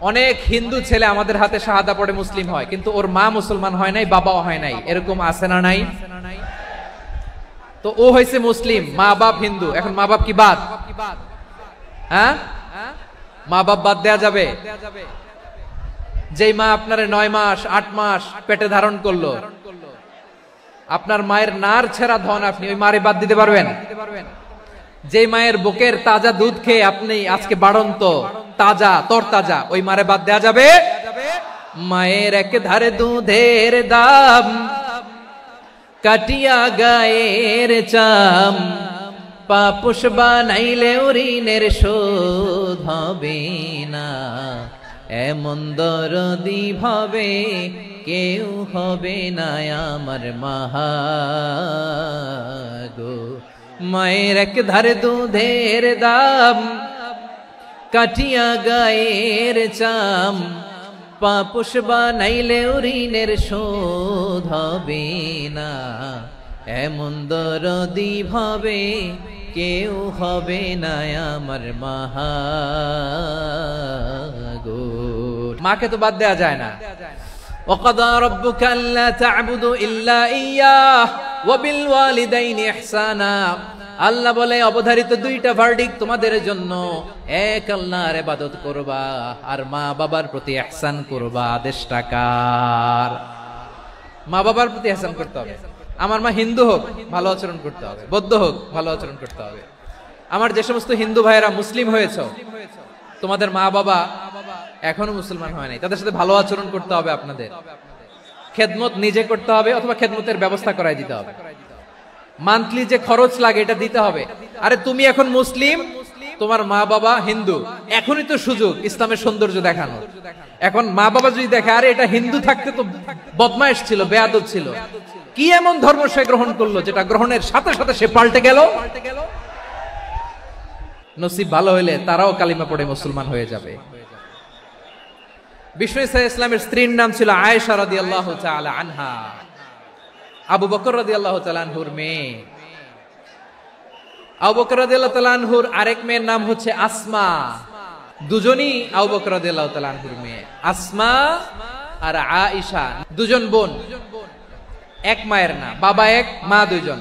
অনেক হিন্দু ছেলে আমাদের হাতে শাহাদা পড়ে মুসলিম হয়, কিন্তু ওর মা মুসলমান হয় নাই, বাবাও হয় নাই, এরকম আছে না নাই? তো ও হয়েছে মুসলিম, মা বাপ হিন্দু, এখন মা বাপ কি বাদ? হ্যাঁ, মা বাপ বাদ দেয়া যাবে? যেই মা আপনার 9 মাস 8 মাস পেটে ধারণ করলো, আপনার মায়ের নার ছেঁড়া ধন, আপনি ওই মারে বাদ দিতে পারবেন? যে মায়ের বুকের তাজা দুধ খেয়ে আপনি আজকে বাড়ন্ত তাজা তরতাজা, ওই মারে বাদ দেয়া যাবে? মায়ের এক ধারে দুধের দাম, কাটিয়া গায়ের চাম, পাপুষ বানাইলে ঋণের শোধ হবে না, এমন দরদি ভাবে কেউ হবে না আমার মাগো। মায়ের এক ধারে দুধের দাম, কাটিয়া গায়ের চাম, পাপুষ বানাইলে ঋণের শোধ হবে না, এমন দরদি ভাবে কেউ হবে না আমার মাগো। মাকে তো বাদ দেয়া যায় না। وَقَضَى رَبُّكَ أَلَّا تَعْبُدُوا إِلَّا إِيَّاهُ وَبِالْوَالِدَيْنِ إِحْسَانًا। আল্লাহ বলে অবধারিত দুইটা ভার্ডিক্ট তোমাদের জন্য, এক আল্লাহর ইবাদত করবা আর মা বাবার প্রতি ইহসান করবা। আদেশটা কার? মা বাবার প্রতি ইহসান করতে হবে। আমার মা হিন্দু হোক ভালো আচরণ করতে হবে, বৌদ্ধ হোক ভালো আচরণ করতে হবে। আমার যে সমস্ত হিন্দু ভাইয়েরা মুসলিম হয়েছে, তোমাদের মা বাবা এখনো মুসলমান হয় নাই, তাদের সাথে ভালো আচরণ করতে হবে। আপনাদের খেদমত নিজে করতে হবে অথবা খেদমতের ব্যবস্থা করাই দিতে হবে। মান্থলি যে খরচ লাগে এটা দিতে হবে। আরে তুমি এখন মুসলিম, তোমার মা বাবা হিন্দু, এখনই তো সুযোগ ইসলামের সৌন্দর্য দেখানো। এখন মা বাবা যদি দেখে আরে এটা হিন্দু থাকতে তো বদমাইশ ছিল, বেয়াদব ছিল, কি এমন ধর্ম সে গ্রহণ করলো যেটা গ্রহণের সাথে সাথে সে পাল্টে গেল, নসিব ভালো হইলে তারাও কালিমা পড়ে মুসলমান হয়ে যাবে। বিষ্ণু ইসলামের স্ত্রীর নাম ছিল আয়েশা রাদিয়াল্লাহু তাআলা আনহা, আবু বকর রাদিয়াল্লাহু তাআলা আনহুর মেয়ে। আবু বকর রাদিয়াল্লাহু তাআলা আনহুর আরেক মেয়ের নাম হচ্ছে আসমা। দুজনই আবু বকর রাদিয়াল্লাহু তাআলা আনহুর মেয়ে, আসমা আর আয়েশা, দুজন বোন, এক মায়ের না, বাবা এক মা দুইজন।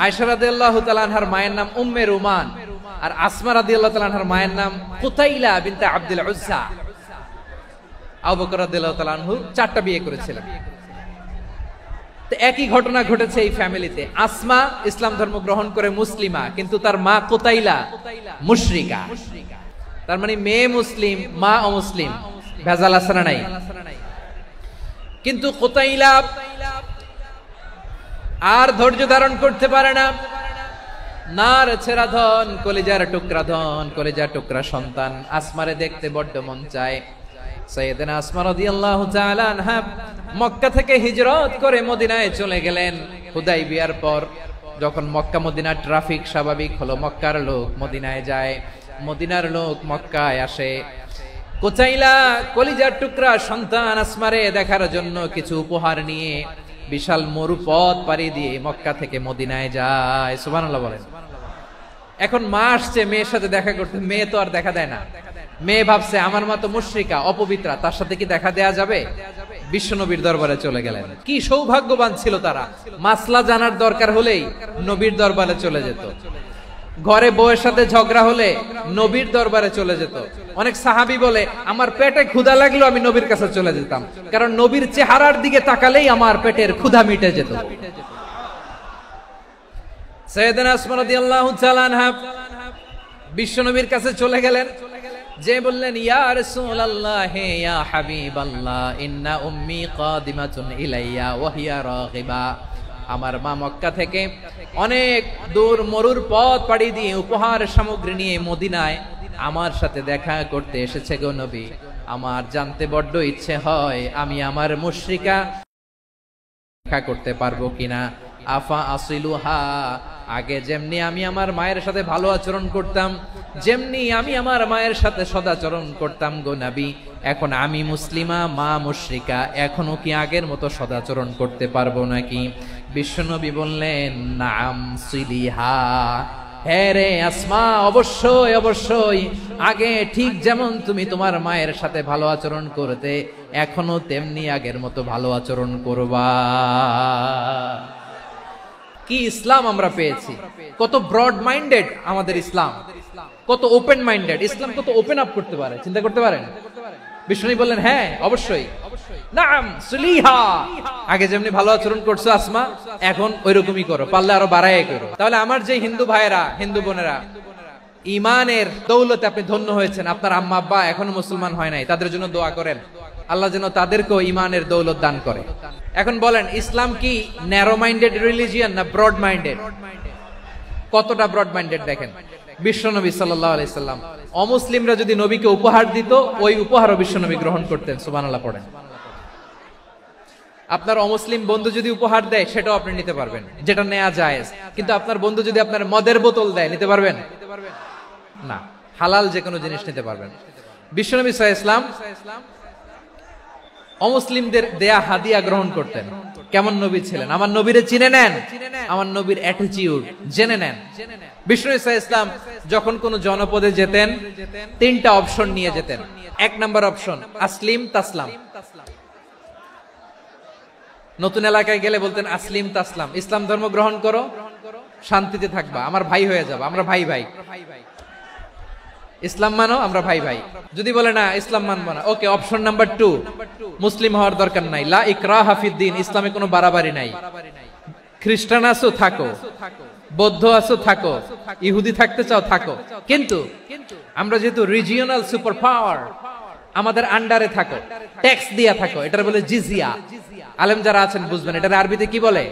আয়েশা রাদিয়াল্লাহু তাআলা আনহার মায়ের নাম উম্মে রুমান, আর আসমা রাদিয়াল্লাহু তাআলা আনহার মায়ের নাম কুতাইলা বিনতে আব্দুল উজ্জা। আবু বকর রাদিয়াল্লাহু তাআলা আনহু 4টা বিয়ে করেছিলেন। তো একই ঘটনা ঘটেছে এই ফ্যামিলিতে। আসমা ইসলাম ধর্ম গ্রহণ করে মুসলিমা, কিন্তু তার মা কুতাইলা মুশরিকা। তার মানে মেয়ে মুসলিম, মা অমুসলিম, ভেজাল আছে না নাই? কিন্তু কুতাইলা আর ধৈর্য ধারণ করতে পারে না। নার ছেড়া ধন, কলিজার টুকরা ধন, কলিজার টুকরা সন্তান আসমারে দেখতে বড্ড মন চায়। সাইয়েদনা আসমা রাদিয়াল্লাহু তাআলা আনহা মক্কা থেকে হিজরত করে মদিনায় চলে গেলেন হুদাইবিয়ার পর। যখন মক্কা মদিনা ট্রাফিক স্বাভাবিক হলো, মক্কার লোক মদিনায় যায়, মদিনার লোক মক্কায় আসে। কুতাইলা কলিজার টুকরা সন্তান আসমারে দেখার জন্য কিছু উপহার নিয়ে বিশাল মরুপথ পাড়ি দিয়ে মক্কা থেকে মদিনায় যায়। সুবহানাল্লাহ বলেন। এখন মা আসছে মেয়ের সাথে দেখা করতে, মেয়ে তো আর দেখা দেয় না। মেয়ে ভাবছে আমার মা তো মুশরিকা, অপবিত্রা, তার সাথে কি দেখা দেয়া যাবে? বিশ্বনবীর দরবারে চলে গেলেন। কি সৌভাগ্যবান ছিল তারা, মাসলা জানার দরকার হলেই নবীর দরবারে চলে যেত। ঘরে বউয়ের সাথে ঝগড়া হলে নবীর দরবারে চলে যেত। অনেক সাহাবী বলে আমার পেটে ক্ষুধা লাগলো আমি নবীর কাছে চলে যেতাম, কারণ নবীর চেহারার দিকে তাকালেই আমার পেটের ক্ষুধা মিটে যেত। সাইয়েদনা আসমা রাদিয়াল্লাহু তাআলা আনহা বিশ্বনবীর কাছে চলে গেলেন, যে বললেন ইয়া রাসূলুল্লাহ ইয়া হাবিবাল্লাহ ইন্না উম্মি কাদিমাতুন ইলাইয়া ওয়া হিয়া রাগিবা। আমার মা মক্কা থেকে অনেক দূর মরুর পথ পাড়ি দিয়ে উপহার সামগ্রী নিয়ে মদিনায় আমার সাথে দেখা করতে এসেছে গো নবী। আমার জানতে বড্ড ইচ্ছে হয় আমি আমার মুশরিকা দেখা করতে পারবো কিনা। আফা আসিলুহা, আগে যেমনি আমি আমার মায়ের সাথে ভালো আচরণ করতাম, যেমনি আমি আমার মায়ের সাথে সদাচরণ করতাম গো নবী, এখন আমি মুসলিমা, মা মুশরিকা, এখনো কি আগের মতো সদাচরণ করতে পারবো নাকি? বিশ্বনবী বললেন নাম সিলিহা, হ্যাঁ রে আসমা, অবশ্যই অবশ্যই, আগে ঠিক যেমন তুমি তোমার মায়ের সাথে ভালো আচরণ করতে, এখনো তেমনি আগের মতো ভালো আচরণ করবা। কি ইসলাম আমরা পেয়েছি! কত ব্রড মাইন্ডেড আমাদের ইসলাম, কত ওপেন মাইন্ডেড ইসলাম, কত ওপেন আপ করতে পারে, চিন্তা করতে পারেন। বিষ্ণু বললেন হ্যাঁ অবশ্যই, নাম সুলিহা, আগে যেমনি ভালো আচরণ করছো আসমা, এখন ওইরকমই করো, পারলে আরো বাড়াই করো। তাহলে আমার যে হিন্দু ভাইয়েরা, হিন্দু বোনেরা, ইমানের দৌলতে আপনি ধন্য হয়েছেন, আপনার আম্মা আব্বা এখনো মুসলমান হয় নাই, তাদের জন্য দোয়া করেন, আল্লাহ যেন তাদেরকেও ইমানের দৌলত দান করে। এখন বলেন ইসলাম কি ন্যারো মাইন্ডেড রিলিজিয়ান না ব্রড মাইন্ডেড? কতটা ব্রড মাইন্ডেড দেখেন। বিশ্বনবী সাল্লাল্লাহু আলাইহি সাল্লাম অমুসলিমরা যদি নবীকে উপহার দিত, ওই উপহারও বিশ্বনবী গ্রহণ করতেন। সুবহানাল্লাহ পড়েন। আপনার অমুসলিম বন্ধু যদি উপহার দেয় সেটাও আপনি নিতে পারবেন, যেটা নেওয়া জায়েজ। কিন্তু আপনার বন্ধু যদি আপনার মদের বোতল দেয়, নিতে পারবেন না। হালাল যে কোনো জিনিস নিতে পারবেন। বিশ্বনবী সাল্লাল্লাহু আলাইহি ওয়াসাল্লাম অমুসলিমদের দেয়া হাদিয়া গ্রহণ করতেন। কেমন নবী ছিলেন, আমার নবীরে চিনে নেন, আমার নবীর অ্যাটিটিউড জেনে নেন। বিষ্ণু ইসলাম যখন কোন জনপদে যেতেন, 3টা অপশন নিয়ে যেতেন। 1 নাম্বার অপশন আসলিম তাসলাম। নতুন এলাকায় গেলে বলতেন আসলিম তাসলাম, ইসলাম ধর্ম গ্রহণ করো, শান্তিতে থাকবা, আমার ভাই হয়ে যাবা, আমরা ভাই ভাই। ইসলাম মানো, আমরা ভাই ভাই। যদি বলে না ইসলাম মানবো না, ওকে, অপশন নাম্বার 2, মুসলিম হওয়ার দরকার নাই, লা ইকরাহা ফিদ্দিন, ইসলামে কোনো বাড়াবাড়ি নাই। খ্রিস্টান আছো থাকো, বৌদ্ধ আছো থাকো, ইহুদি থাকতে চাও থাকো, কিন্তু আমরা যেহেতু রিজিওনাল সুপার পাওয়ার, আমাদের আন্ডারে থাকো, ট্যাক্স দিয়া থাকো, এটার বলে জিজিয়া। আলেম যারা আছেন বুঝবেন এটার আরবিতে কি বলে,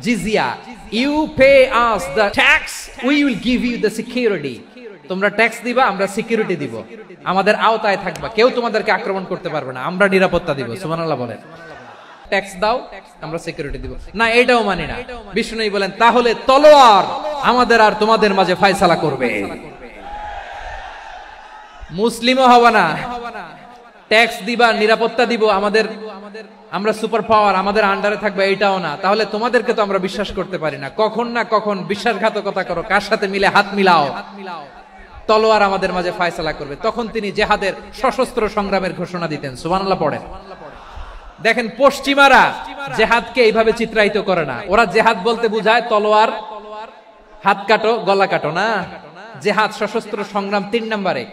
জিজিয়া। You pay us the tax, we will give you the security. তোমরা ট্যাক্স দিবা, আমরা সিকিউরিটি দিব, আমাদের আওতায় থাকবা, কেউ তোমাদেরকে আক্রমণ করতে পারবে না, আমরা নিরাপত্তা দিব। সুবহানাল্লাহ বলেন। ট্যাক্স দাও, আমরা সিকিউরিটি দিব না, এটাও মানি না। বিষ্ণু বলেন তাহলে তলোয়ার আমাদের আর তোমাদের মাঝে ফয়সালা করবে, মুসলিমও হবে না, ট্যাক্স দিবা, নিরাপত্তা দিব, আমরা সুপার পাওয়ার, আমাদের আন্ডারে থাকবে, এটাও না, তাহলে তোমাদেরকে তো আমরা বিশ্বাস করতে পারি না। কখন না কখন বিশ্বাসঘাতকতা করো, কার সাথে মিলে হাত মিলাও, তলোয়ার আমাদের মাঝে ফয়সালা করবে। তখন তিনি জেহাদের সশস্ত্র সংগ্রামের ঘোষণা দিতেন। সুবহানাল্লাহ পড়েন। দেখেন পশ্চিমারা জেহাদকে এইভাবে চিত্রায়িত করে না। ওরা জেহাদ বলতে বুঝায় তলোয়ার, হাত কাটো, গলা কাটো না। জেহাদ সশস্ত্র সংগ্রাম 3 নম্বরে।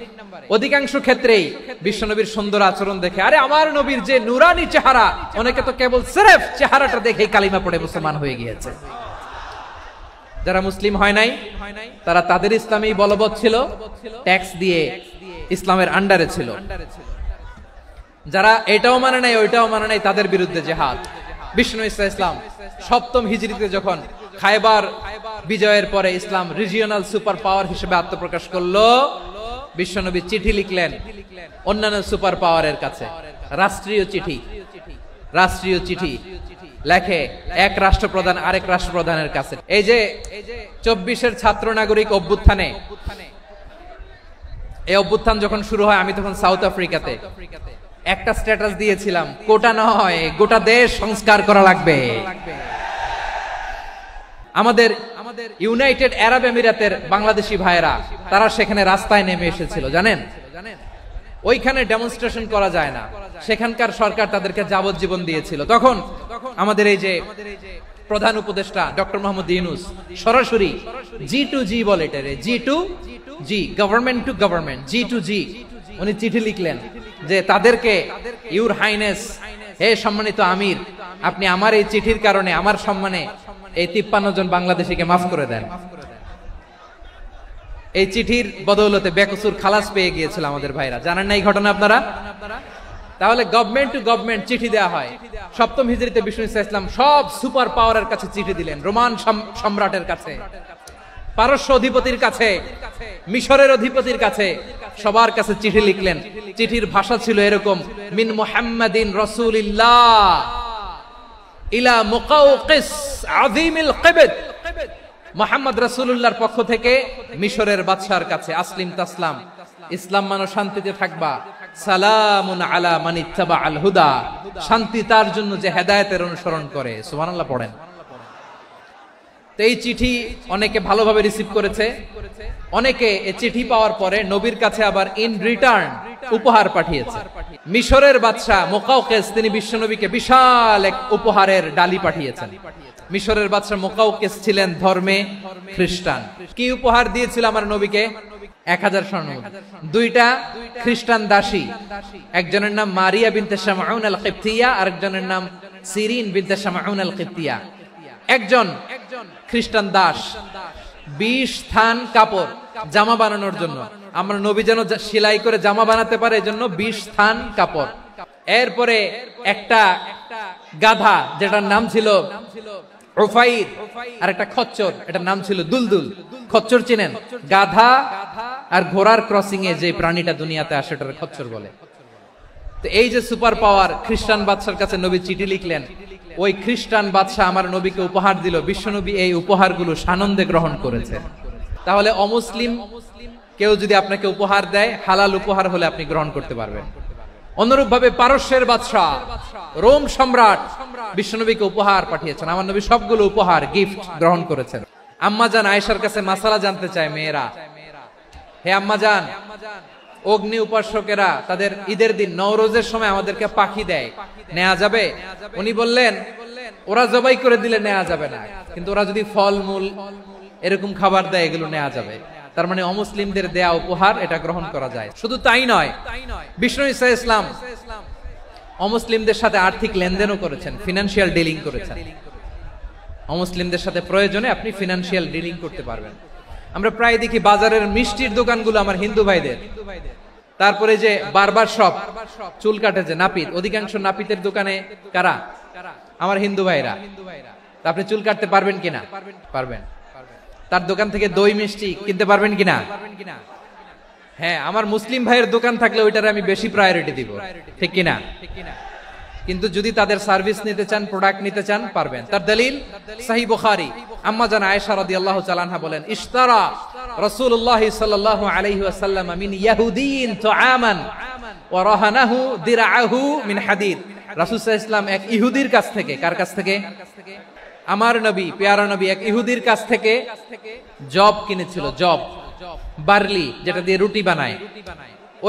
অধিকাংশ ক্ষেত্রেই বিশ্বনবীর সুন্দর আচরণ দেখে, আরে আমার নবীর যে নুরানি চেহারা, অনেকে তো কেবল সিরেফ চেহারাটা দেখেই কালিমা পড়ে মুসলমান হয়ে গিয়েছে। যারা মুসলিম হয় নাই তারা তাদের ইসলামেই বলবৎ ছিল, ট্যাক্স দিয়ে ইসলামের আন্ডারে ছিল। যারা এটাও মানে নাই ওইটাও মানে নাই, তাদের বিরুদ্ধে জেহাদ। বিষ্ণু ইসলাম 7ম হিজরিতে যখন খায়বার বিজয়ের পরে ইসলাম রিজিওনাল সুপার পাওয়ার হিসেবে আত্মপ্রকাশ করলো, বিশ্বনবী চিঠি লিখলেন অন্যান্য সুপার পাওয়ারের কাছে। রাষ্ট্রীয় চিঠি লেখে এক রাষ্ট্রপ্রধান আরেক রাষ্ট্রপ্রধানের কাছে। এই যে 24-এর ছাত্র নাগরিক অভ্যুত্থানে, এই অভ্যুত্থান যখন শুরু হয়, আমি তখন সাউথ আফ্রিকাতে একটা স্ট্যাটাস দিয়েছিলাম, কোটা নয় গোটা দেশ সংস্কার করা লাগবে। আমাদের ইউনাইটেড আরব আমিরাতের বাংলাদেশি ভাইয়েরা তারা সেখানে রাস্তায় নেমে এসেছিল, জানেন? ওইখানে ডেমনস্ট্রেশন করা যায় না, সেখানকার সরকার তাদেরকে যাবজ্জীবন দিয়েছিল। তখন আমাদের এই যে প্রধান উপদেষ্টা ডক্টর মোহাম্মদ ইউনূস সরাসরি G2G বলে, এটারে G2G, government to government, G2G, উনি চিঠি লিখলেন যে তাদেরকে, ইউর হাইনেস, হে সম্মানিত আমির, আপনি আমার এই চিঠির কারণে আমার সম্মানে এই 53 জন বাংলাদেশিকে মাফ করে দেন। এই চিঠির বদৌলতে বেকসুর খালাস পেয়ে গিয়েছিল আমাদের ভাইরা। জানেন না এই ঘটনা আপনারা? তাহলে গভর্নমেন্ট টু গভর্নমেন্ট চিঠি দেওয়া হয়। 7ম হিজরিতে বিষ্ণু ইসলাম সব সুপার পাওয়ারের কাছে চিঠি দিলেন, রোমান সম্রাটের কাছে, পারস্য অধিপতির কাছে, মিশরের অধিপতির কাছে, সবার কাছে চিঠি লিখলেন। চিঠির ভাষা ছিল এরকম, মিন মুহাম্মাদিন রাসূলিল্লাহ ইলা মুকাওকিস আযীমিল কিবত, মুহাম্মদ রাসূলুল্লাহর পক্ষ থেকে মিশরের বাদশার কাছে, আসলিম তাসলাম, ইসলাম মানো শান্তিতে থাকবা, সালামুন আলা মান ইত্তাবা আল হুদা, শান্তি তার জন্য যে হেদায়েতের অনুসরণ করে। সুবহানাল্লাহ পড়েন। তো এই চিঠি অনেকে ভালোভাবে রিসিভ করেছে, অনেকে এই চিঠি পাওয়ার পরে নবীর কাছে আবার ইন রিটার্ন উপহার পাঠিয়েছে। মিশরের বাদশা মুকাওকিস তিনি বিশ্বনবীকে বিশাল এক উপহারের ডালি পাঠিয়েছেন। মিশরের বাদশা মুকাওকিস ছিলেন ধর্মে খ্রিস্টান। কি উপহার দিয়েছিল আমার নবীকে? 1000 স্বর্ণমুদ্রা। 2টা খ্রিস্টান দাসী, একজনের নাম মারিয়া বিনতে শামউন আল কিবতিয়া, আরেকজনের নাম সিরিন বিনতে শামউন আল কিবতিয়া। একজন খ্রিস্টান দাস 20 থান কাপড় জামা বানানোর জন্য, আমরা নবী যেন সেলাই করে জামা বানাতে পারে এজন্য 20 থান কাপড়। এরপরে একটা গাধা যেটার নাম ছিল উফাইর, আর একটা খচ্চর, এটার নাম ছিল দুলদুল। খচ্চর চিনেন? গাধা আর ঘোড়ার ক্রসিং এ যে প্রাণীটা দুনিয়াতে আসে ওটার খচ্চর বলে। তো এই যে সুপার পাওয়ার খ্রিস্টান বাদশার কাছে নবী চিঠি লিখলেন, ওই খ্রিস্টান বাদশা আমার নবীকে উপহার দিল। বিশ্বনবী এই উপহারগুলো সানন্দে গ্রহণ করেছে। তাহলে অমুসলিম কেউ যদি আপনাকে উপহার দেয়, হালাল উপহার হলে আপনি গ্রহণ করতে পারবেন। অনুরূপ ভাবে পারস্যের বাদশা, রোম সম্রাট বিশ্বনবীকে উপহার পাঠিয়েছেন। আমার নবী সবগুলো উপহার, গিফট গ্রহণ করেছেন। আম্মাজান আয়েশার কাছে মাসালা জানতে চায় মেয়েরা, হে আম্মাজান, অগ্নি উপাসকেরা তাদের ঈদের দিন নওরোজের সময় আমাদেরকে পাখি দেয়, নেওয়া যাবে? উনি বললেন, ওরা জবাই করে দিলে নেওয়া যাবে না, কিন্তু ওরা যদি ফলমূল এরকম খাবার দেয় এগুলো নেওয়া যাবে। তার মানে অমুসলিমদের দেয়া উপহার এটা গ্রহণ করা যায়। শুধু তাই নয়, বিষ্ণু ইসলাম অমুসলিমদের সাথে আর্থিক লেনদেনও করেছেন, ফিনান্সিয়াল ডিলিং করেছেন। অমুসলিমদের সাথে প্রয়োজনে আপনি ফিনান্সিয়াল ডিলিং করতে পারবেন। আমরা প্রায় দেখি বাজারের মিষ্টির দোকানগুলো আমার হিন্দু ভাইদের, তারপরে যে বারবার শপ, চুল কাটে যে নাপিত, অধিকাংশ নাপিতের দোকানে কারা? আমার হিন্দু ভাইরা। তা আপনি চুল কাটতে পারবেন কিনা? পারবেন। তার দোকান থেকে দই মিষ্টি কিনতে পারবেন কিনা? হ্যাঁ, আমার মুসলিম ভাইয়ের দোকান থাকলে ওইটারে আমি বেশি প্রায়োরিটি দিব, ঠিক কিনা? কিন্তু যদি তাদের সার্ভিস নিতে চান, প্রোডাক্ট নিতে চান, পারবেন। তার দলিল সহিহ বুখারী, আম্মা জান আয়েশা রাদিয়াল্লাহু তাআলা আনহা বলেন, ইশতারা রাসূলুল্লাহ সাল্লাল্লাহু আলাইহি ওয়াসাল্লাম মিন ইয়াহুদিয়িন তুআমান ওয়া রাহানাহু দিরআহু মিন হাদিদ। রাসূল সাল্লাল্লাহু আলাইহি ওয়াসাল্লাম এক ইহুদির কাছ থেকে, কার কাছ থেকে? আমার নবী, পেয়ারা নবী এক ইহুদির কাছ থেকে জব কিনেছিল, জব, বার্লি, যেটা দিয়ে রুটি বানায়।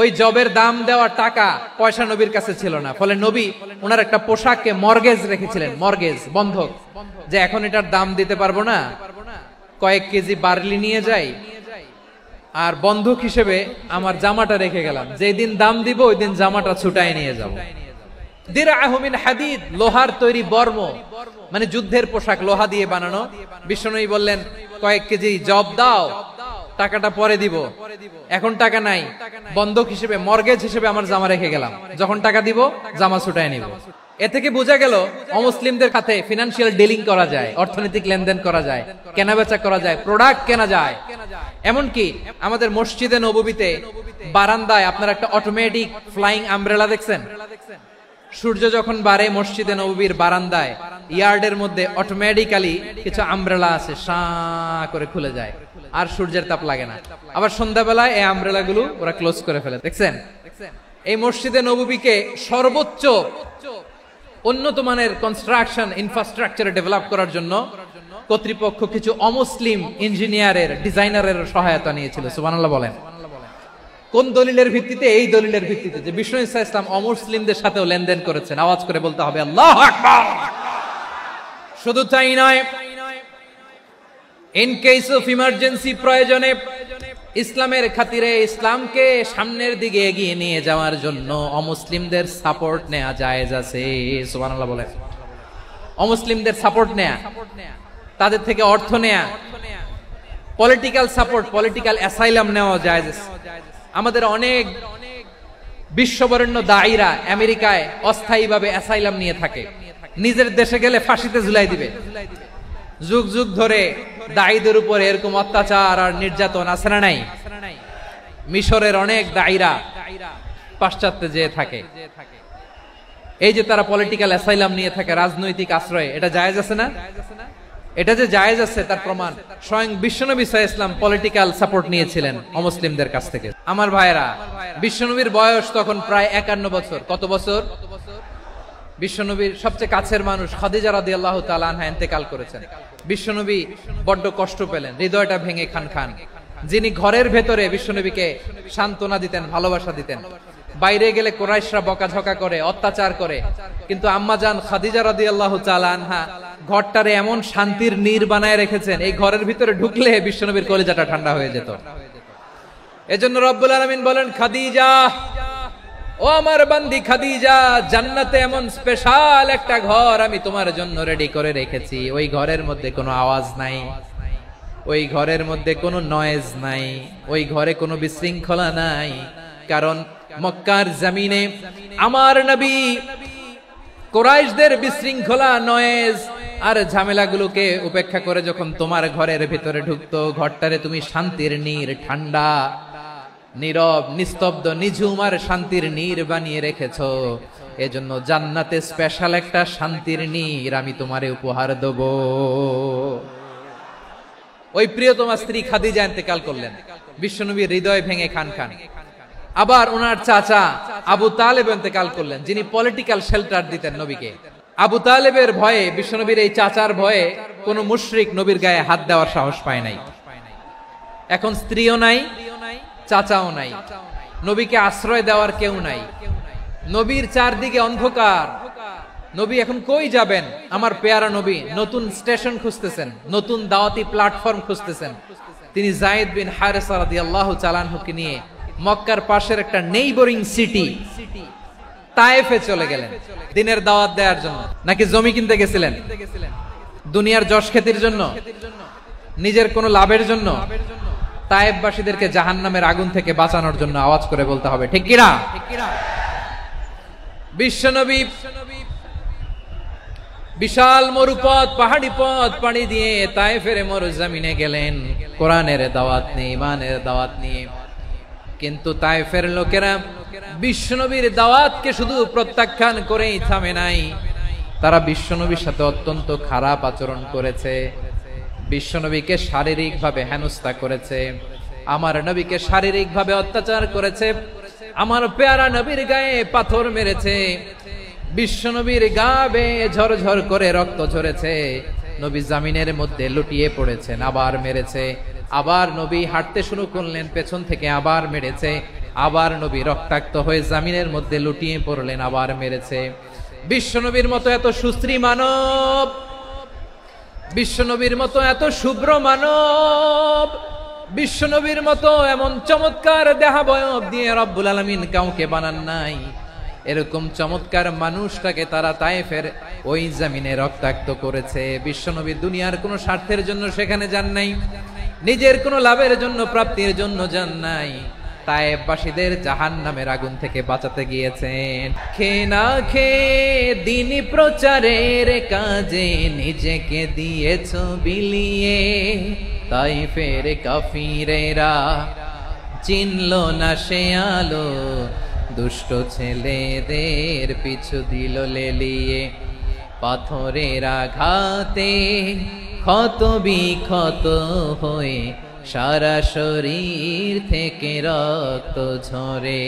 ওই জবের দাম দেওয়ার টাকা পয়সা নবীর কাছে ছিল না, ফলে নবী ওনার একটা পোশাককে মর্গেজ রেখেছিলেন, মর্গেজ, বন্ধক, যে এখন এটার দাম দিতে পারবো না, কয়েক কেজি বার্লি নিয়ে যাই আর বন্ধক হিসেবে আমার জামাটা রেখে গেলাম, যেদিন দাম দিব ওই দিন জামাটা ছুটাই নিয়ে যাব। দিরআহু মিন হাদিদ, লোহার তৈরি বর্ম, মানে যুদ্ধের পোশাক, লোহা দিয়ে বানানো। বিষ্ণুনবী বললেন কয়েক কেজি জব দাও, টাকাটা পরে দিব, এখন টাকা নাই, বন্ধক হিসেবে, মর্গেজ হিসেবে আমার জামা রেখে গেলাম, যখন টাকা দিব জামা ছুটাই নিব। এ থেকে বোঝা গেল অমুসলিমদের সাথে ফিনান্সিয়াল ডিলিং করা যায়, অর্থনৈতিক লেনদেন করা যায়, কেনাবেচা করা যায়, প্রোডাক্ট কেনা যায়। এমনকি আমাদের মসজিদে নববীতে বারান্দায় আপনারা একটা অটোমেটিক ফ্লাইং আমব্রেলা দেখছেন? সূর্য যখন বাড়ে মসজিদে নববীর বারান্দায় ইয়ার্ডের মধ্যে অটোমেটিক্যালি কিছু আমব্রেলা আছে, শাঁ করে খুলে যায়, আর সূর্যের তাপ লাগে না। আবার সন্ধ্যাবেলায় এই আমব্রেলা গুলো ওরা ক্লোজ করে ফেলে, দেখছেন? এই মসজিদে নববীকে সর্বোচ্চ উন্নত মানের কনস্ট্রাকশন ইনফ্রাস্ট্রাকচার ডেভেলপ করার জন্য কর্তৃপক্ষ কিছু অমুসলিম ইঞ্জিনিয়ারের, ডিজাইনারের সহায়তা নিয়েছিল। সুবহানাল্লাহ বলেন। কোন দলিলের ভিত্তিতে? এই দলিলের ভিত্তিতে যে বিষ্ণু ঈসা ইসলাম অমুসলিমদের সাথেও লেনদেন করেছেন। আওয়াজ করে বলতে হবে আল্লাহু আকবার। শুধু তাই নয়, ইন কেস অফ ইমার্জেন্সি, প্রয়োজনে ইসলামের খাতিরে, ইসলামকে সামনের দিকে এগিয়ে নিয়ে যাওয়ার জন্য অমুসলিমদের সাপোর্ট নেওয়া জায়েজ আছে। সুবহানাল্লাহ বলেন। অমুসলিমদের সাপোর্ট নেয়া, তাদের থেকে অর্থ নেয়া, পলিটিক্যাল সাপোর্ট, পলিটিক্যাল অ্যাসাইলাম নেওয়া জায়েজ আছে। আমাদের অনেক বিশ্ববরেণ্য দায়ীরা আমেরিকায় অস্থায়ীভাবে অ্যাসাইলাম নিয়ে থাকে, নিজের দেশে গেলে ফাঁসিতে ঝুলাই দিবে। যুগ যুগ ধরে দায়ীদের উপর এরকম অত্যাচার আর নির্যাতন আছে না নাই? মিশরের অনেক দায়ীরা পাশ্চাত্যে যেয়ে থাকে, এই যে তারা পলিটিক্যাল অ্যাসাইলাম নিয়ে থাকে, রাজনৈতিক আশ্রয়, এটা জায়েজ আছে না? এটা যে জায়েজ আছে তার প্রমাণ স্বয়ং বিশ্বনবী সাল্লাল্লাহু আলাইহি ওয়াসাল্লাম পলিটিক্যাল সাপোর্ট নিয়েছিলেন অমুসলিমদের কাছ থেকে। আমার ভাইরা, বিশ্বনবীর বয়স তখন প্রায় 51 বছর। কত বছর? বিশ্বনবীর সবচেয়ে কাছের মানুষ খাদিজা রাদিয়াল্লাহু তাআলা আনহা ইন্তেকাল করেছেন। বিশ্বনবী বড্ড কষ্ট পেলেন, হৃদয়টা ভেঙে খান খান। যিনি ঘরের ভেতরে বিশ্বনবীকে সান্ত্বনা দিতেন, ভালোবাসা দিতেন, বাইরে গেলে কুরাইশরা বকাঝকা করে, অত্যাচার করে, কিন্তু আম্মাজান খাদিজা রাদিয়াল্লাহু তাআলা আনহা ঘরটারে এমন শান্তির নীড় বানায় রেখেছেন, এই ঘরের ভিতরে ঢুকলে বিশ্বনবীর কলিজাটা ঠান্ডা হয়ে যেত। এজন্য রব্বুল আলামিন বলেন, খাদিজা, ও আমার বান্দি খাদিজা, জান্নাতে এমন স্পেশাল একটা ঘর আমি তোমার জন্য রেডি করে রেখেছি। ওই ঘরের মধ্যে কোনো আওয়াজ নাই, ওই ঘরের মধ্যে কোনো নয়েজ নাই, ওই ঘরে কোনো বিশৃঙ্খলা নাই। কারণ মক্কার জমিনে আমার নবী কুরাইশদের বিশৃঙ্খলা, নয়েজ আর ঝামেলাগুলোকে উপেক্ষা করে যখন তোমার ঘরের ভিতরে ঢুকতো, ঘরটারে তুমি শান্তির নীড়, ঠান্ডা, নীরব, নিস্তব্ধ, নিঝুম আর শান্তির নীড় বানিয়ে রেখেছো। এজন্য জান্নাতে স্পেশাল একটা শান্তির নীড় আমি তোমারে উপহার দেব। ওই প্রিয়তমা স্ত্রী খাদিজা ইন্তেকাল করলেন, বিশ্বনবীর হৃদয় ভেঙে খান খান। আবার ওনার চাচা আবু তালেব ইন্তেকাল করলেন, যিনি পলিটিক্যাল শেল্টার দিতেন নবীকে। আবু তালেবের ভয়ে, বিশ্বনবীর এই চাচার ভয়ে কোন মুশরিক নবীর গায়ে হাত দেওয়ার সাহস পায় নাই। এখন স্ত্রীও নাই, চাচাও নাই, নবীকে আশ্রয় দেওয়ার কেউ নাই, নবীর চারদিকে অন্ধকার। নবী এখন কই যাবেন? আমার পেয়ারা নবী নতুন স্টেশন খুঁজতেছেন, নতুন দাওয়াতি প্ল্যাটফর্ম খুঁজতেছেন। তিনি যায়েদ বিন হারেসা রাদিয়াল্লাহু তাআলা আনহুকে নিয়ে মক্কার পাশের একটা নেইবরিং সিটি তায়েফে চলে গেলেন দিনের দাওয়াত দেওয়ার জন্য। নাকি জমি কিনতে গেছিলেন? দুনিয়ার যশ খ্যাতির জন্য, নিজের কোনো লাভের জন্য? তায়েফবাসীদেরকে জাহান্নামের আগুন থেকে বাঁচানোর জন্য। আওয়াজ করে বলতে হবে ঠিক কিনা? বিশ্বনবী বিশাল মরুপথ, পাহাড়ি পথ পাড়ি দিয়ে তায়েফের মরুজমিনে গেলেন কোরআনের দাওয়াত নিয়ে, ইমানের দাওয়াত নিয়ে। কিন্তু তায়েফের লোকেরা বিশ্বনবীর দাওয়াতকে শুধু প্রত্যাখ্যান করেই থামে নাই, তারা বিশ্বনবীর সাথে অত্যন্ত খারাপ আচরণ করেছে, বিশ্বনবীকে শারীরিকভাবে হেনস্থা করেছে, আমার নবীকে শারীরিকভাবে অত্যাচার করেছে। আমার পেয়ারা নবীর গায়ে পাথর মেরেছে, বিশ্ব নবীর গা বেয়ে ঝরঝর করে রক্ত ঝরেছে, নবী জামিনের মধ্যে লুটিয়ে পড়েছেন, আবার মেরেছে, আবার নবী হাঁটতে শুরু করলেন, পেছন থেকে আবার মেরেছে, আবার নবী রক্তাক্ত হয়ে জামিনের মধ্যে লুটিয়ে পড়লেন, আবার মেরেছে। বিশ্ব নবীর মতো এত সুশ্রী মানব, বিশ্ব নবীর মতো এত শুভ্র মানব, বিশ্ব নবীর মতো এমন চমৎকার দেহাবয়ব দিয়ে রব্বুল আলামিন কাউকে বানান নাই। এরকম চমৎকার মানুষটাকে তারা তায়েফের ওই জমিনে রক্তাক্ত করেছে। বিশ্বনবী দুনিয়ার কোনো স্বার্থের জন্য সেখানে যান নাই, নিজের কোনো লাভের জন্য, প্রাপ্তির জন্য যান নাই, তায়েফবাসীদের জাহান্নামের আগুন থেকে বাঁচাতে গিয়েছেন। খেয়ে না খেয়ে দ্বীনি প্রচারের কাজে নিজেকে দিয়েছ বিলিয়ে, তায়েফের কাফিরেরা চিনল না সে আলো, দুষ্ট ছেলেদের পিছু দিল লেলিয়ে, পাথরের আঘাতে ক্ষত বিক্ষত হয়ে সারা শরীর থেকে রক্ত ঝরে।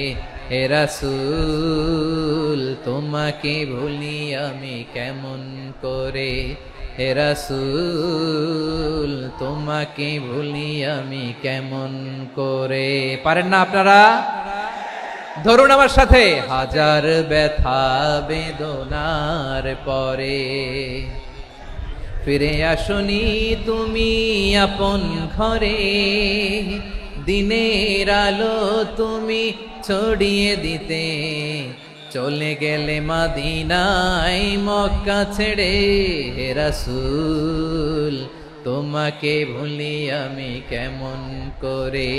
হে রাসূল তোমাকে ভুলি আমি কেমন করে, হে রাসূল তোমাকে ভুলি আমি কেমন করে। পারেন না আপনারা? ধরুন আমার সাথে। হাজার ব্যথা বেদনার পরে ফিরে আসনি তুমি আপন ঘরে, দিনের আলো তুমি ছড়িয়ে দিতে, চলে গেলে মদিনায় মক্কা ছেড়ে। হে রাসূল তোমাকে ভুলি আমি কেমন করে,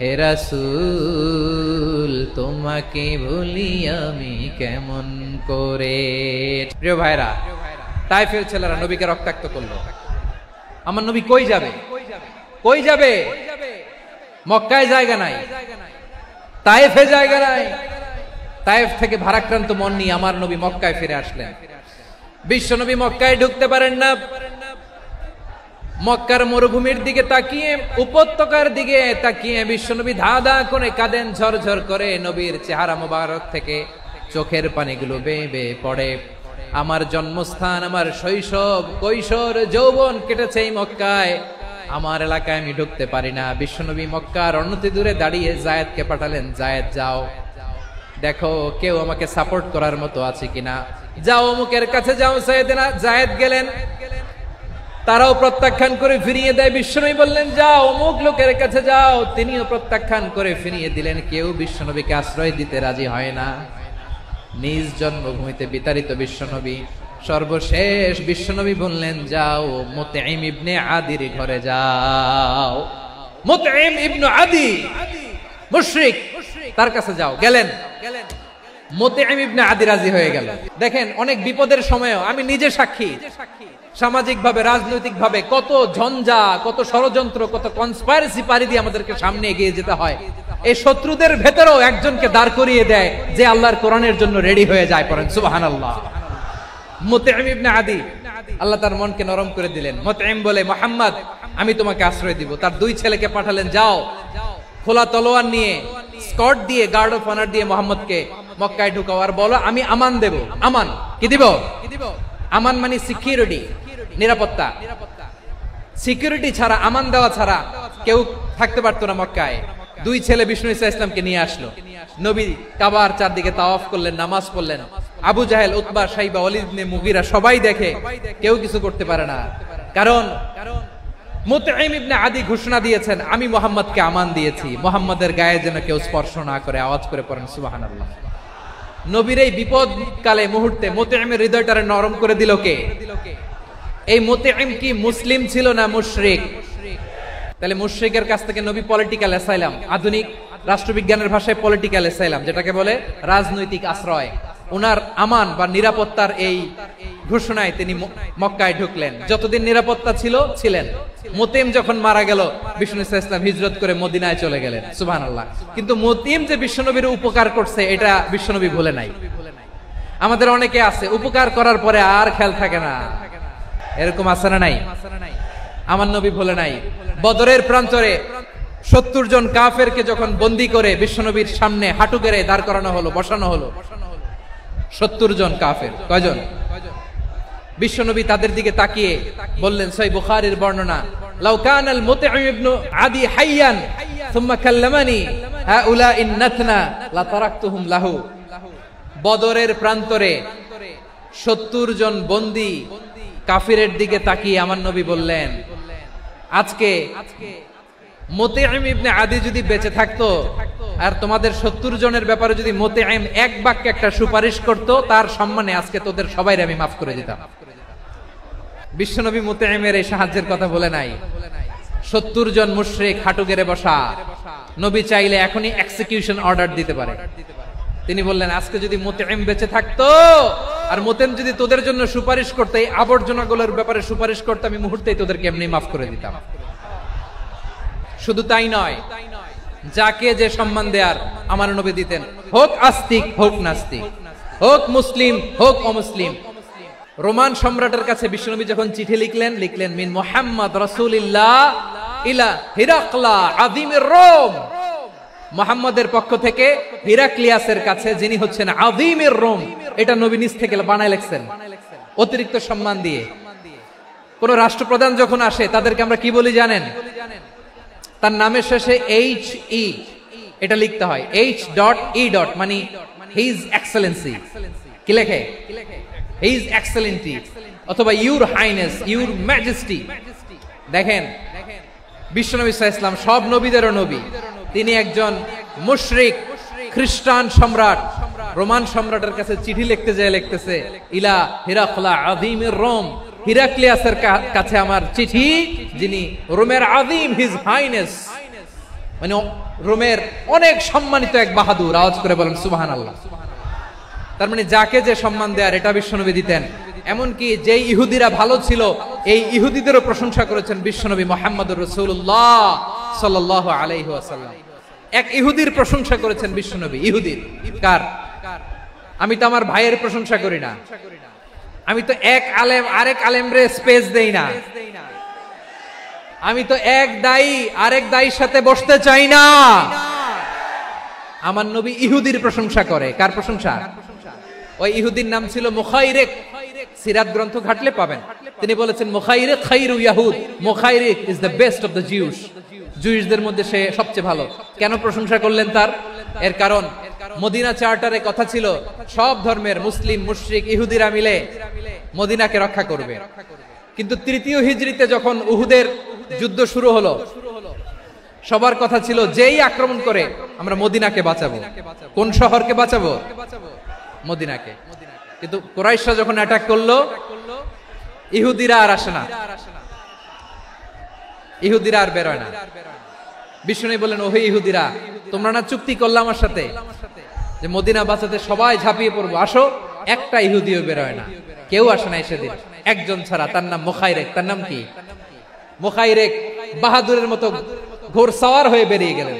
হে রাসূল তোমাকে ভুলি আমি কেমন করে। প্রিয় ভাইরা, তায়েফের ছেলেরা নবীকে রক্তাক্ত করলো। আমার নবী কই যাবে? কই যাবে? মক্কায় জায়গা নাই, তায়েফে জায়গা নাই। তায়েফ থেকে ভারাক্রান্ত মন নিয়ে আমার নবী মক্কায় ফিরে আসলেন। বিশ্ব নবী মক্কায় ঢুকতে পারেন না। মক্কার মরুভূমির দিকে তাকিয়ে, উপত্যকার দিকে তাকিয়ে বিশ্বনবী ধা ধা করে কাঁদেন, ঝরঝর করে। নবীর চেহারা মোবারক থেকে চোখের পানিগুলো বেয়ে বেয়ে পড়ে। আমার জন্মস্থান, আমার শৈশব, কৈশোর, যৌবন কেটেছে এই মক্কায়, আমার এলাকায় আমি ঢুকতে পারি না। বিশ্বনবী মক্কার অনতি দূরে দাঁড়িয়ে জায়েদকে পাঠালেন, জায়েদ যাও দেখো কেউ আমাকে সাপোর্ট করার মতো আছে কিনা, যাও অমুকের কাছে যাও। জায়েদ গেলেন, তারাও প্রত্যাখ্যান করে ফিরিয়ে দেয়। বিশ্বনবী বললেন যাও অমুক লোকের কাছে যাও, তিনিও প্রত্যাখ্যান করে ফিরিয়ে দিলেন। কেউ বিশ্বনবীকে আশ্রয় দিতে রাজি হয় না। নিজ জন্মভূমিতে বিতাড়িত বিশ্বনবী, সর্বশেষ বিশ্বনবী বললেন যাও মুতঈম ইবনে আদির ঘরে যাও। মুতঈম ইবনে আদি মুশরিক, তার কাছে যাও। গেলেন, মুতঈম ইবনে আদি রাজি হয়ে গেল। দেখেন অনেক বিপদের সময়ও আমি নিজে সাক্ষী, সামাজিক ভাবে, রাজনৈতিক ভাবে কত ঝঞ্ঝা, কত ষড়যন্ত্র, কত কনস্পাইরেসি পাড়ি দিয়ে আমাদেরকে সামনে এগিয়ে যেতে হয়। এই শত্রুদের ভেতরেও একজনকে দাঁড় করিয়ে দেয় যে আল্লাহর কোরআনের জন্য রেডি হয়ে যায়। পড়েন সুবহানাল্লাহ। মুতঈম ইবনে আদি, আল্লাহ তার মনকে নরম করে দিলেন। মুতঈম বলে মুহাম্মদ আমি তোমাকে আশ্রয় দিব। তার দুই ছেলেকে পাঠালেন, যাও খোলা তলোয়ার নিয়ে, স্কট দিয়ে, গার্ড অফ অনার দিয়ে মুহাম্মদকে মক্কায় ঢুকাও, আর বলো আমি আমান দেব। আমান কি দিব? আমান মানে সিকিউরিটি, নিরাপত্তা। সিকিউরিটি ছাড়া, আমান দেওয়া ছাড়া কেউ থাকতে পারতো না মক্কায়। দুই ছেলে বিষ্ণু ঈসা ইসলামকে নিয়ে আসলো। নবী কাবার চারদিকে তাওয়াফ করলেন, নামাজ পড়লেন। আবু জাহেল, উতবা, শাইবা, ওয়ালিদ ইবনে মুগীরা সবাই দেখে, কেউ কিছু করতে পারে না। কারণ মুতঈম ইবনে আদি ঘোষণা দিয়েছেন আমি মুহাম্মদকে আমান দিয়েছি, মুহাম্মদের গায়ে যেন কেউ স্পর্শ না করে। আওয়াজ করে পড়েন সুবহানাল্লাহ। নবীর এই বিপদ কালে মুহূর্তে মুতঈমের হৃদয়টারে নরম করে দিল কে? এই মুতঈম কি মুসলিম ছিল না মুশরিক? তাহলে মুশরিকের কাছ থেকে নবী পলিটিক্যাল অ্যাসাইলাম, আধুনিক রাষ্ট্রবিজ্ঞানের ভাষায় পলিটিক্যাল অ্যাসাইলাম, যেটাকে বলে রাজনৈতিক আশ্রয়, উনার আমান বা নিরাপত্তার এই ঘোষণায় তিনি মক্কায় ঢুকলেন। যতদিন নিরাপত্তা ছিল ছিলেন। মুতঈম যখন মারা গেল, বিষ্ণু ঈসা ইসলাম হিজরত করে মদিনায় চলে গেলেন। সুবহানাল্লাহ। কিন্তু মুতঈম যে বিশ্বনবীর উপকার করছে এটা বিশ্বনবী ভুলে নাই। আমাদের অনেকে আছে উপকার করার পরে আর খেয়াল থাকে না, এরকম আছে না নাই? আমার নবী ভুলে নাই। বদরের প্রান্তরে 70 জন কাফেরকে যখন বন্দী করে বিশ্বনবীর সামনে হাঁটু গেড়ে দাঁড় করানো হলো, বসানো হলো, 70 জন কাফের। কয়জন? বিশ্বনবী তাদের দিকে তাকিয়ে বললেন, সহিহ বুখারীর বর্ণনা, লাউ কানাল মুতঈম ইবনে আদি হাইয়ান সুম্মা কাল্লামানি হাউলাই নাতনা লা তারাকতুহুম লাহু। বদরের প্রান্তরে 70 জন বন্দী কাফিরের দিকে তাকিয়ে আমার নবী বললেন, আজকে মুতঈম ইবনে আদি যদি বেঁচে থাকতো আর তোমাদের 70 জনের ব্যাপারে যদি মুতঈম এক বাক্যে একটা সুপারিশ করত, তার সম্মানে আজকে তোদের সবাইকে আমি মাফ করে দিতাম। বিশ্বনবী মুতঈমের এই সাহায্যের কথা বলে নাই। 70 জন মুশরিক হাঁটু গেড়ে বসা, নবী চাইলে এখনই এক্সিকিউশন অর্ডার দিতে পারে। তিনি বললেন, আজকে যদি মুতঈম বেঁচে থাকতো আর মুতঈম যদি তোদের জন্য সুপারিশ করতে, এই আবর্জনাগুলোর ব্যাপারে সুপারিশ করতে, আমি মুহূর্তেই তোদেরকে এমনি মাফ করে দিতাম। শুধু তাই নয়, যাকে যে সম্মান দেয়ার আমার নবী দিতেন, হোক আস্তিক হোক নাস্তিক, হোক মুসলিম হোক অমুসলিম। রোমান সম্রাটের কাছে বিশ্বনবী যখন চিঠি লিখলেন মিন মুহাম্মদ রাসূলিল্লাহ ইলা হিরাকলা আযীমির রোম, মুহাম্মদের পক্ষ থেকে হিরাক্লিয়াসের কাছে, যিনি হচ্ছেন আযীমির রোম, এটা নবী নিজ থেকে বানায় লিখছেন অতিরিক্ত সম্মান দিয়ে। কোন রাষ্ট্রপ্রধান যখন আসে তাদেরকে আমরা কি বলি জানেন? তার নামের শেষে HE এটা লিখতে হয়, H.E. মানে হিজ এক্সেলেন্সি। কি লেখে? হিজ এক্সেলেন্সি অথবা ইউর হাইনেস, ইউর ম্যাজেস্টি। দেখেন, বিশ্বনবী সাল্লাল্লাহু আলাইহি ওয়াসাল্লাম সব নবীদেরও নবী, তিনি একজন মুশরিক খ্রিস্টান সম্রাট রোমান সম্রাটের কাছে চিঠি লিখতে যায়, লিখতেছে ইলা হিরাকলা আযীমির রোম, হিরাক্লিয়াসের কাছে আমার চিঠি, যিনি রোমের আযীম, হিজ হাইনেস, মানে রোমের অনেক সম্মানিত এক বাহাদুর। আওয়াজ করে বলেন সুবহানাল্লাহ। তার মানে যাকে যে সম্মান দেয়ার এটা বিশ্বনবী দিতেন। এমনকি যেই ইহুদিরা ভালো ছিল, এই ইহুদিদেরও প্রশংসা করেছেন বিশ্বনবী মুহাম্মদুর রাসূলুল্লাহ সাল্লাল্লাহু আলাইহি ওয়াসাল্লাম। এক ইহুদির প্রশংসা করেছেন বিশ্বনবী। ইহুদির কার? আমি তো আমার ভাইয়ের প্রশংসা করি না, আমি তো এক আলেম আরেক আলেমরে স্পেস দেই না, আমি তো এক দায়ী আরেক দায়ীর সাথে বসতে চাই না। আমার নবী ইহুদির প্রশংসা করে। কার প্রশংসা? ওই ইহুদির নাম ছিল মুখাইরিক। সিরাত গ্রন্থ ঘাটলে পাবেন। তিনি বলেছেন, মুখাইরিক খাইরু ইয়াহুদ, Mukhayriq is the best of the Jews. জুইশদের মধ্যে সে সবচেয়ে ভালো। কেন প্রশংসা করলেন তার? এর কারণ মদিনা চার্টারে কথা ছিল সব ধর্মের মুসলিম, মুশরিক, ইহুদিরা মিলে মদিনাকে রক্ষা করবে। কিন্তু তৃতীয় হিজরিতে যখন উহুদের যুদ্ধ শুরু হলো, সবার কথা ছিল যেই আক্রমণ করে আমরা মদিনাকে বাঁচাবো। কোন শহরকে বাঁচাবো? মদিনাকে। কিন্তু কুরাইশরা যখন অ্যাটাক করলো, ইহুদিরা আর আসে না, ইহুদিরা আর বেরোয় না। বিষ্ণু বললেন, ওহে ইহুদিরা, তোমরা না চুক্তি করলে আমার সাথে যে মদিনা বাঁচাতে সবাই ঝাঁপিয়ে পড়বো, আসো। একটা ইহুদিও বেরোয় না, কেউ আসে না সেদিন, একজন ছাড়া। তার নাম মুখাইরিক। তার নাম কি? মুখাইরিক বাহাদুরের মতো ঘোড়সাওয়ার হয়ে বেরিয়ে গেলেন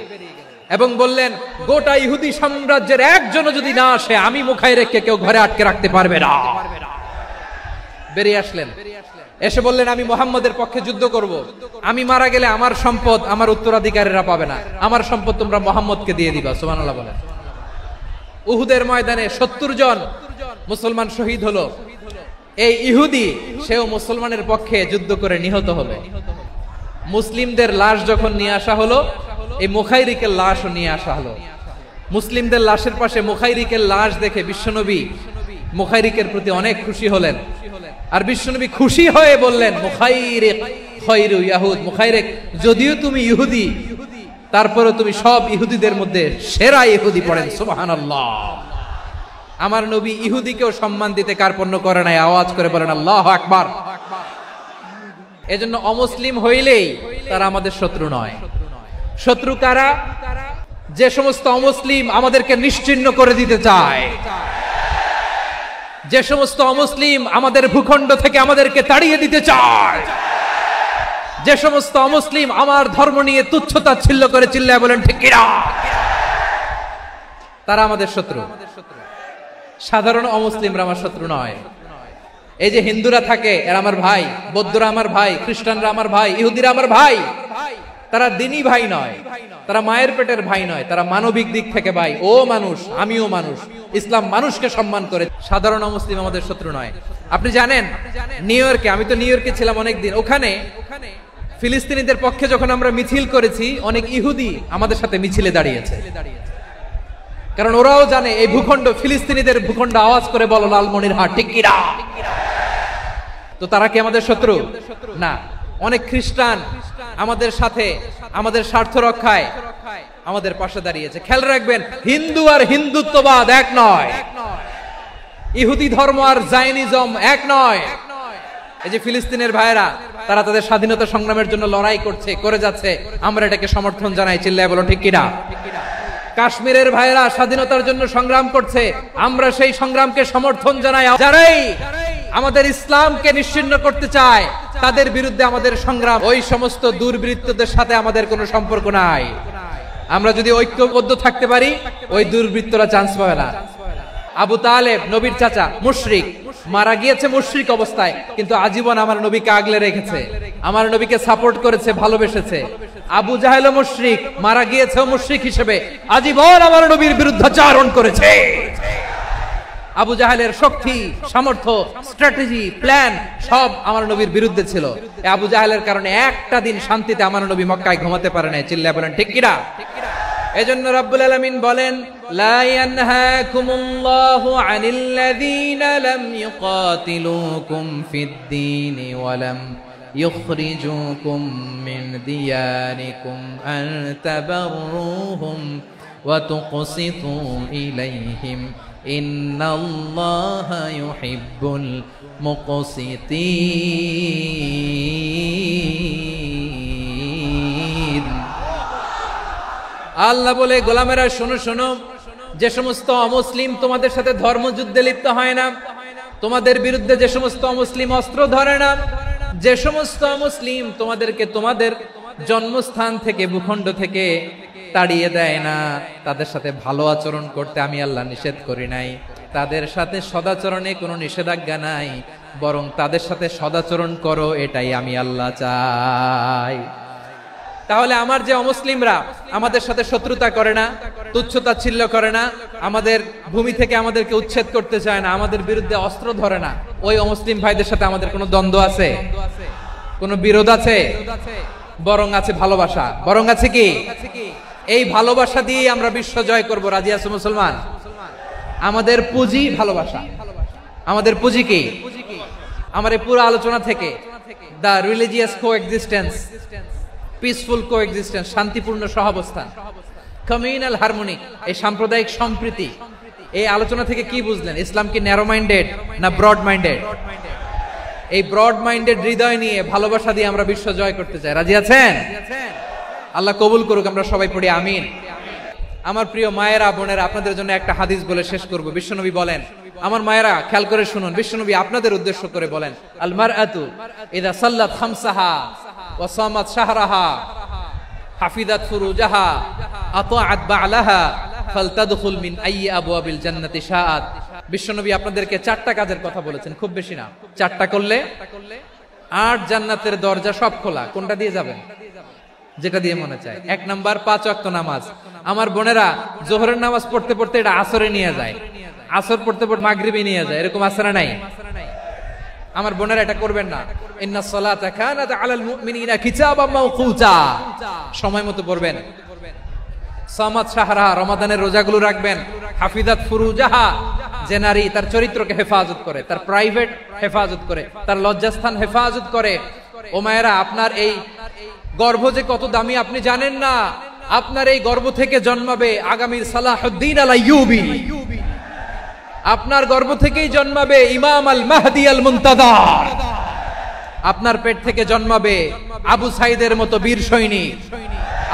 এবং বললেন, গোটা ইহুদি সাম্রাজ্যের একজনও যদি না আসে, আমি মুখাইরিককে কেউ ঘরে আটকে রাখতে পারবে না। বেরিয়ে আসলেন, এসে বললেন, আমি মুহাম্মদের পক্ষে যুদ্ধ করব। আমি মারা গেলে আমার সম্পদ আমার উত্তরাধিকারীরা পাবে না, আমার সম্পদ তোমরা মুহাম্মদকে দিয়ে দিবা। সুবহানাল্লাহ বলেন। উহুদের ময়দানে 70 জন মুসলমান শহীদ হলো। এই ইহুদি, সেও মুসলমানের পক্ষে যুদ্ধ করে নিহত হলো। মুসলিমদের লাশ যখন নিয়ে আসা হলো, এই মুখাইরিকের লাশও নিয়ে আসা হলো। মুসলিমদের লাশের পাশে মুখাইরিকের লাশ দেখে বিশ্বনবী মুখাইরিকের প্রতি অনেক খুশি হলেন। আর বিশ্বনবী খুশি হয়ে বললেন, মুখাইরিক খায়রু ইয়াহুদ, মুখাইরিক যদিও তুমি ইহুদি, তারপরে তুমি সব ইহুদিদের মধ্যে সেরা ইহুদি। পড়েন সুবহানাল্লাহ। আমার নবী ইহুদিকেও সম্মান দিতে কার্পণ্য করে নাই। আওয়াজ করে বলেন আল্লাহু আকবার। এজন্য অমুসলিম হইলেই তারা আমাদের শত্রু নয়। শত্রু কারা? যে সমস্ত অমুসলিম আমাদেরকে নিশ্চিহ্ন করে দিতে চায়, যে সমস্ত অমুসলিম আমাদের ভূখণ্ড থেকে আমাদেরকে তাড়িয়ে দিতে চায়, যে সমস্ত অমুসলিম আমার ধর্ম নিয়ে তুচ্ছতাচ্ছিল্য করে চিল্লায় বলেন ঠিক কিনা, তারা আমাদের শত্রু। সাধারণ অমুসলিমরা আমার শত্রু নয়। এই যে হিন্দুরা থাকে, এরা আমার ভাই, বৌদ্ধরা আমার ভাই, খ্রিস্টানরা আমার ভাই, ইহুদিরা আমার ভাই। তারা দিনী ভাই নয়, তারা মায়ের পেটের ভাই নয়, তারা মানবিক দিক থেকে ভাই। ও মানুষ, আমিও মানুষ। ইসলাম মানুষকে সম্মান করে, সাধারণ মুসলিম আমাদের শত্রু নয়। আপনি জানেন নিউ ইয়র্কে, আমি তো নিউ ইয়র্কে ছিলাম অনেকদিন, ওখানে ফিলিস্তিনিদের পক্ষে যখন আমরা মিছিল করেছি, অনেক ইহুদি আমাদের সাথে মিছিলে দাঁড়িয়েছে। কারণ ওরাও জানে এই ভূখণ্ড ফিলিস্তিনিদের ভূখণ্ড। আওয়াজ করে বলো লালমনিরহাট ঠিক কি না? তো তারা কি আমাদের শত্রু? না। অনেক খ্রিস্টান আমাদের সাথে, আমাদের স্বার্থ রক্ষায় আমাদের পাশে দাঁড়িয়েছে। খেয়াল রাখবেন, হিন্দু আর হিন্দুত্ববাদ এক নয়, ইহুদি ধর্ম আর জায়নিজম এক নয়। এই যে ফিলিস্তিনের ভাইয়েরা, তারা তাদের স্বাধীনতা সংগ্রামের জন্য লড়াই করছে, করে যাচ্ছে, আমরা এটাকে সমর্থন জানাই। চিল্লায় বলো ঠিক কিনা? কাশ্মীরের ভাইয়েরা স্বাধীনতার জন্য সংগ্রাম করছে, আমরা সেই সংগ্রামকে সমর্থন জানাই। যারাই আমাদের ইসলামকে নিশ্চিহ্ন করতে চায়, তাদের বিরুদ্ধে আমাদের সংগ্রাম। ওই সমস্ত দুর্বৃত্তদের সাথে আমাদের কোনো সম্পর্ক নাই। আমরা যদি ঐক্যবদ্ধ থাকতে পারি, ওই দুর্বৃত্তরা চান্স পাবে না। আবু তালেব নবীর চাচা, মুশরিক, মারা গিয়েছে মুশরিক অবস্থায়, কিন্তু আজীবন আমার নবীকে আগলে রেখেছে, আমার নবীকে সাপোর্ট করেছে, ভালোবেসেছে। আবু জাহেল মুশরিক, মারা গিয়েছে মুশরিক হিসেবে, আজীবন আমার নবীর বিরুদ্ধাচারণ করেছে। আবু জাহেলের শক্তি, সামর্থ্য, স্ট্র্যাটেজি, প্ল্যান সব আমার নবীর বিরুদ্ধে ছিল। আবু জাহেলের কারণে একটা দিন শান্তিতে আমার নবী মক্কায় ঘুমাতে পারে নাই। চিল্লায় বলেন ঠিক কিনা? এজন্য রব্বুল আলামিন বলেন, লা ইয়ানহাকুমুল্লাহু আনিল্লাযীনা লাম ইউকাতিলুকুম ফিদ-দীন ওয়া লাম ইখরিজুকুম মিন দিয়ারিকুম আন তাবাররুহুম ওয়া তুকসিতু ইলাইহিম ইন্নাল্লাহা ইউহিব্বুল মুকসিতিন। আল্লাহ বলে, গোলামেরা শোনো শোনো, যে সমস্ত অমুসলিম তোমাদের সাথে ধর্মযুদ্ধে লিপ্ত হয় না, তোমাদের বিরুদ্ধে যে সমস্ত অমুসলিম অস্ত্র ধরে না, যে সমস্ত অমুসলিম তোমাদেরকে তোমাদের জন্মস্থান থেকে, ভূখণ্ড থেকে তাড়িয়ে দেয় না, তাদের সাথে ভালো আচরণ করতে আমি আল্লাহ নিষেধ করি নাই। তাদের সাথে সদাচরণে কোনো নিষেধাজ্ঞা নাই, বরং তাদের সাথে সদাচরণ করো, এটাই আমি আল্লাহ চাই। তাহলে আমার যে অমুসলিমরা আমাদের সাথে শত্রুতা করে না, তুচ্ছতাচ্ছিল্য করে না, আমাদের ভূমি থেকে আমাদেরকে উচ্ছেদ করতে চায় না, আমাদের বিরুদ্ধে অস্ত্র ধরে না, ওই অমুসলিম ভাইদের সাথে আমাদের কোনো দ্বন্দ্ব আছে? কোনো বিরোধ আছে? বরং আছে ভালোবাসা। বরং আছে কি? এই ভালোবাসা দিয়ে আমরা বিশ্ব জয় করব। রাজি আছো মুসলমান? আমাদের পুঁজি ভালোবাসা। আমাদের পুঁজি কি? আমার এই পুরো আলোচনা থেকে দা রিলিজিয়াস কোএক্সিস্টেন্স, পিসফুল কোএক্সিস্টেন্স, শান্তিপূর্ণ সহাবস্থান, কমিউনাল হারমোনি, এই সাম্প্রদায়িক সম্প্রীতি, এই আলোচনা থেকে কি বুঝলেন? ইসলাম কি ন্যারো মাইন্ডেড না ব্রড মাইন্ডেড? এই ব্রড মাইন্ডেড হৃদয় নিয়ে, ভালোবাসা দিয়ে আমরা বিশ্ব জয় করতে চাই। রাজি আছেন? আল্লাহ কবুল করুক। আমরা সবাই পড়ি আমিন। আমার প্রিয় মায়েরা, বোনেরা, আপনাদের জন্য একটা হাদিস বলে শেষ করব। বিশ্বনবী বলেন, আমার মায়েরা খেয়াল করে শুনুন, বিশ্বনবী আপনাদের উদ্দেশ্য করে বলেন, আল মারআতু ইযা সাল্লাত খামসাহা ওয়া সামাত শাহরাহা হাফিজাত ফুরুজাহা আতাআত বা'লাহা ফালতাদখুল মিন আইয়ি আবওয়াবিল জান্নাতি শাআত। বিশ্বনবী আপনাদেরকে 4টা কাজের কথা বলেছেন, খুব বেশি না। 4টা করলে 8 জান্নাতের দরজা সব খোলা। কোনটা দিয়ে যাবেন? যেটা দিয়ে মনে চায়। 1 নাম্বার 5 ওয়াক্ত নামাজ। আমার বোনেরা জোহরের নামাজ পড়তে পড়তে এটা আসরে নিয়ে যায়, আসর পড়তে পড়তে মাগরিবে নিয়ে যায়, এরকম আছে না নাই? আমার বোনেরা এটা করবেন না। ইন্নাস সালাতা কানাত আলাল মুমিনিনা কিতাবাম মাওকুতা, সময় মতো পড়বেন। সামাত শাহরা, রমাদানের রোজাগুলো রাখবেন। হাফিজাত ফুরুজাহা, যে নারী তার চরিত্রকে হেফাজত করে, তার প্রাইভেট হেফাজত করে, তার লজ্জাস্থান হেফাজত করে। ও মায়েরা, আপনার এই গর্ভ যে কত দামি আপনি জানেন না। আপনার এই গর্ভ থেকে জন্মাবে আগামীর সালাহুদ্দিন আল আইয়ুবী। আপনার গর্ভ থেকেই জন্মাবে ইমাম আল মাহদি আল মুনতাজার। আপনার পেট থেকে জন্মাবে আবু সাইদের মতো বীর সৈনিক।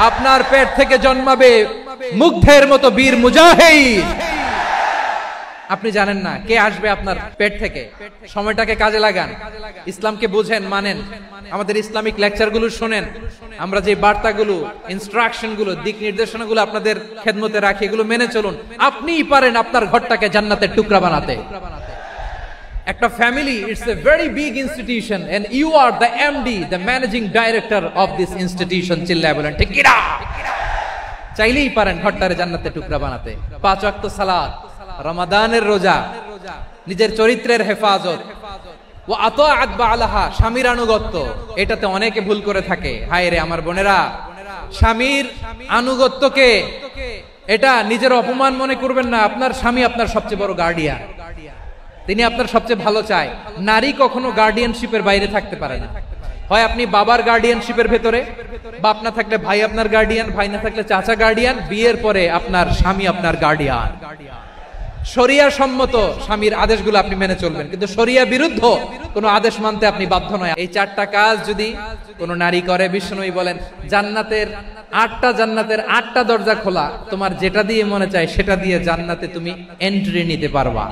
আপনার পেট থেকে জন্মাবে মুগ্ধের মতো বীর মুজাহিদ। আপনি জানেন না কে আসবে আপনার পেট থেকে। সময়টাকে কাজে লাগান, ইসলামকে বুঝেন, মানেন, আমাদের ইসলামিক লেকচারগুলো শোনেন। আমরা যে বার্তাগুলো, ইনস্ট্রাকশনগুলো, দিক নির্দেশনাগুলো আপনাদের খেদমতে রাখি, এগুলো মেনে চলুন। আপনিই পারেন আপনার ঘরটাকে জান্নাতের টুকরা বানাতে। একটা family it's a very big institution and you are the MD, the managing director of this institution. চিল্লায় বলেন ঠিক কিনা? চাইলেই পারেন ঘরটারে জান্নাতের টুকরা বানাতে। 5 ওয়াক্ত সালাত, রমাদানের রোজা, নিজের চরিত্রের হেফাজত, ও আতাআত বালাহা, স্বামীর আনুগত্য। এটাতে অনেকে ভুল করে থাকে। হায় রে আমার বোনেরা, স্বামীর আনুগত্যকে এটা নিজের অপমান মনে করবেন না। আপনার স্বামী আপনার সবচেয়ে বড় গার্ডিয়ান, তিনি আপনার সবচেয়ে ভালো চায়। নারী কখনো গার্ডিয়ানশিপের বাইরে থাকতে পারে না। হয় আপনি বাবার গার্ডিয়ানশিপের ভেতরে, বাপ না থাকলে ভাই আপনার গার্ডিয়ান, ভাই না থাকলে চাচা গার্ডিয়ান, বিয়ের পরে আপনার স্বামী আপনার গার্ডিয়ান। শরিয়া সম্মত স্বামীর আদেশগুলো আপনি মেনে চলবেন, কিন্তু শরিয়া বিরুদ্ধ কোনো আদেশ মানতে আপনি বাধ্য নয়। এই 4টা কাজ যদি কোনো নারী করে, বিষ্ণুই বলেন জান্নাতের 8টা দরজা খোলা, তোমার যেটা দিয়ে মনে চায় সেটা দিয়ে জান্নাতে তুমি এন্ট্রি নিতে পারবা।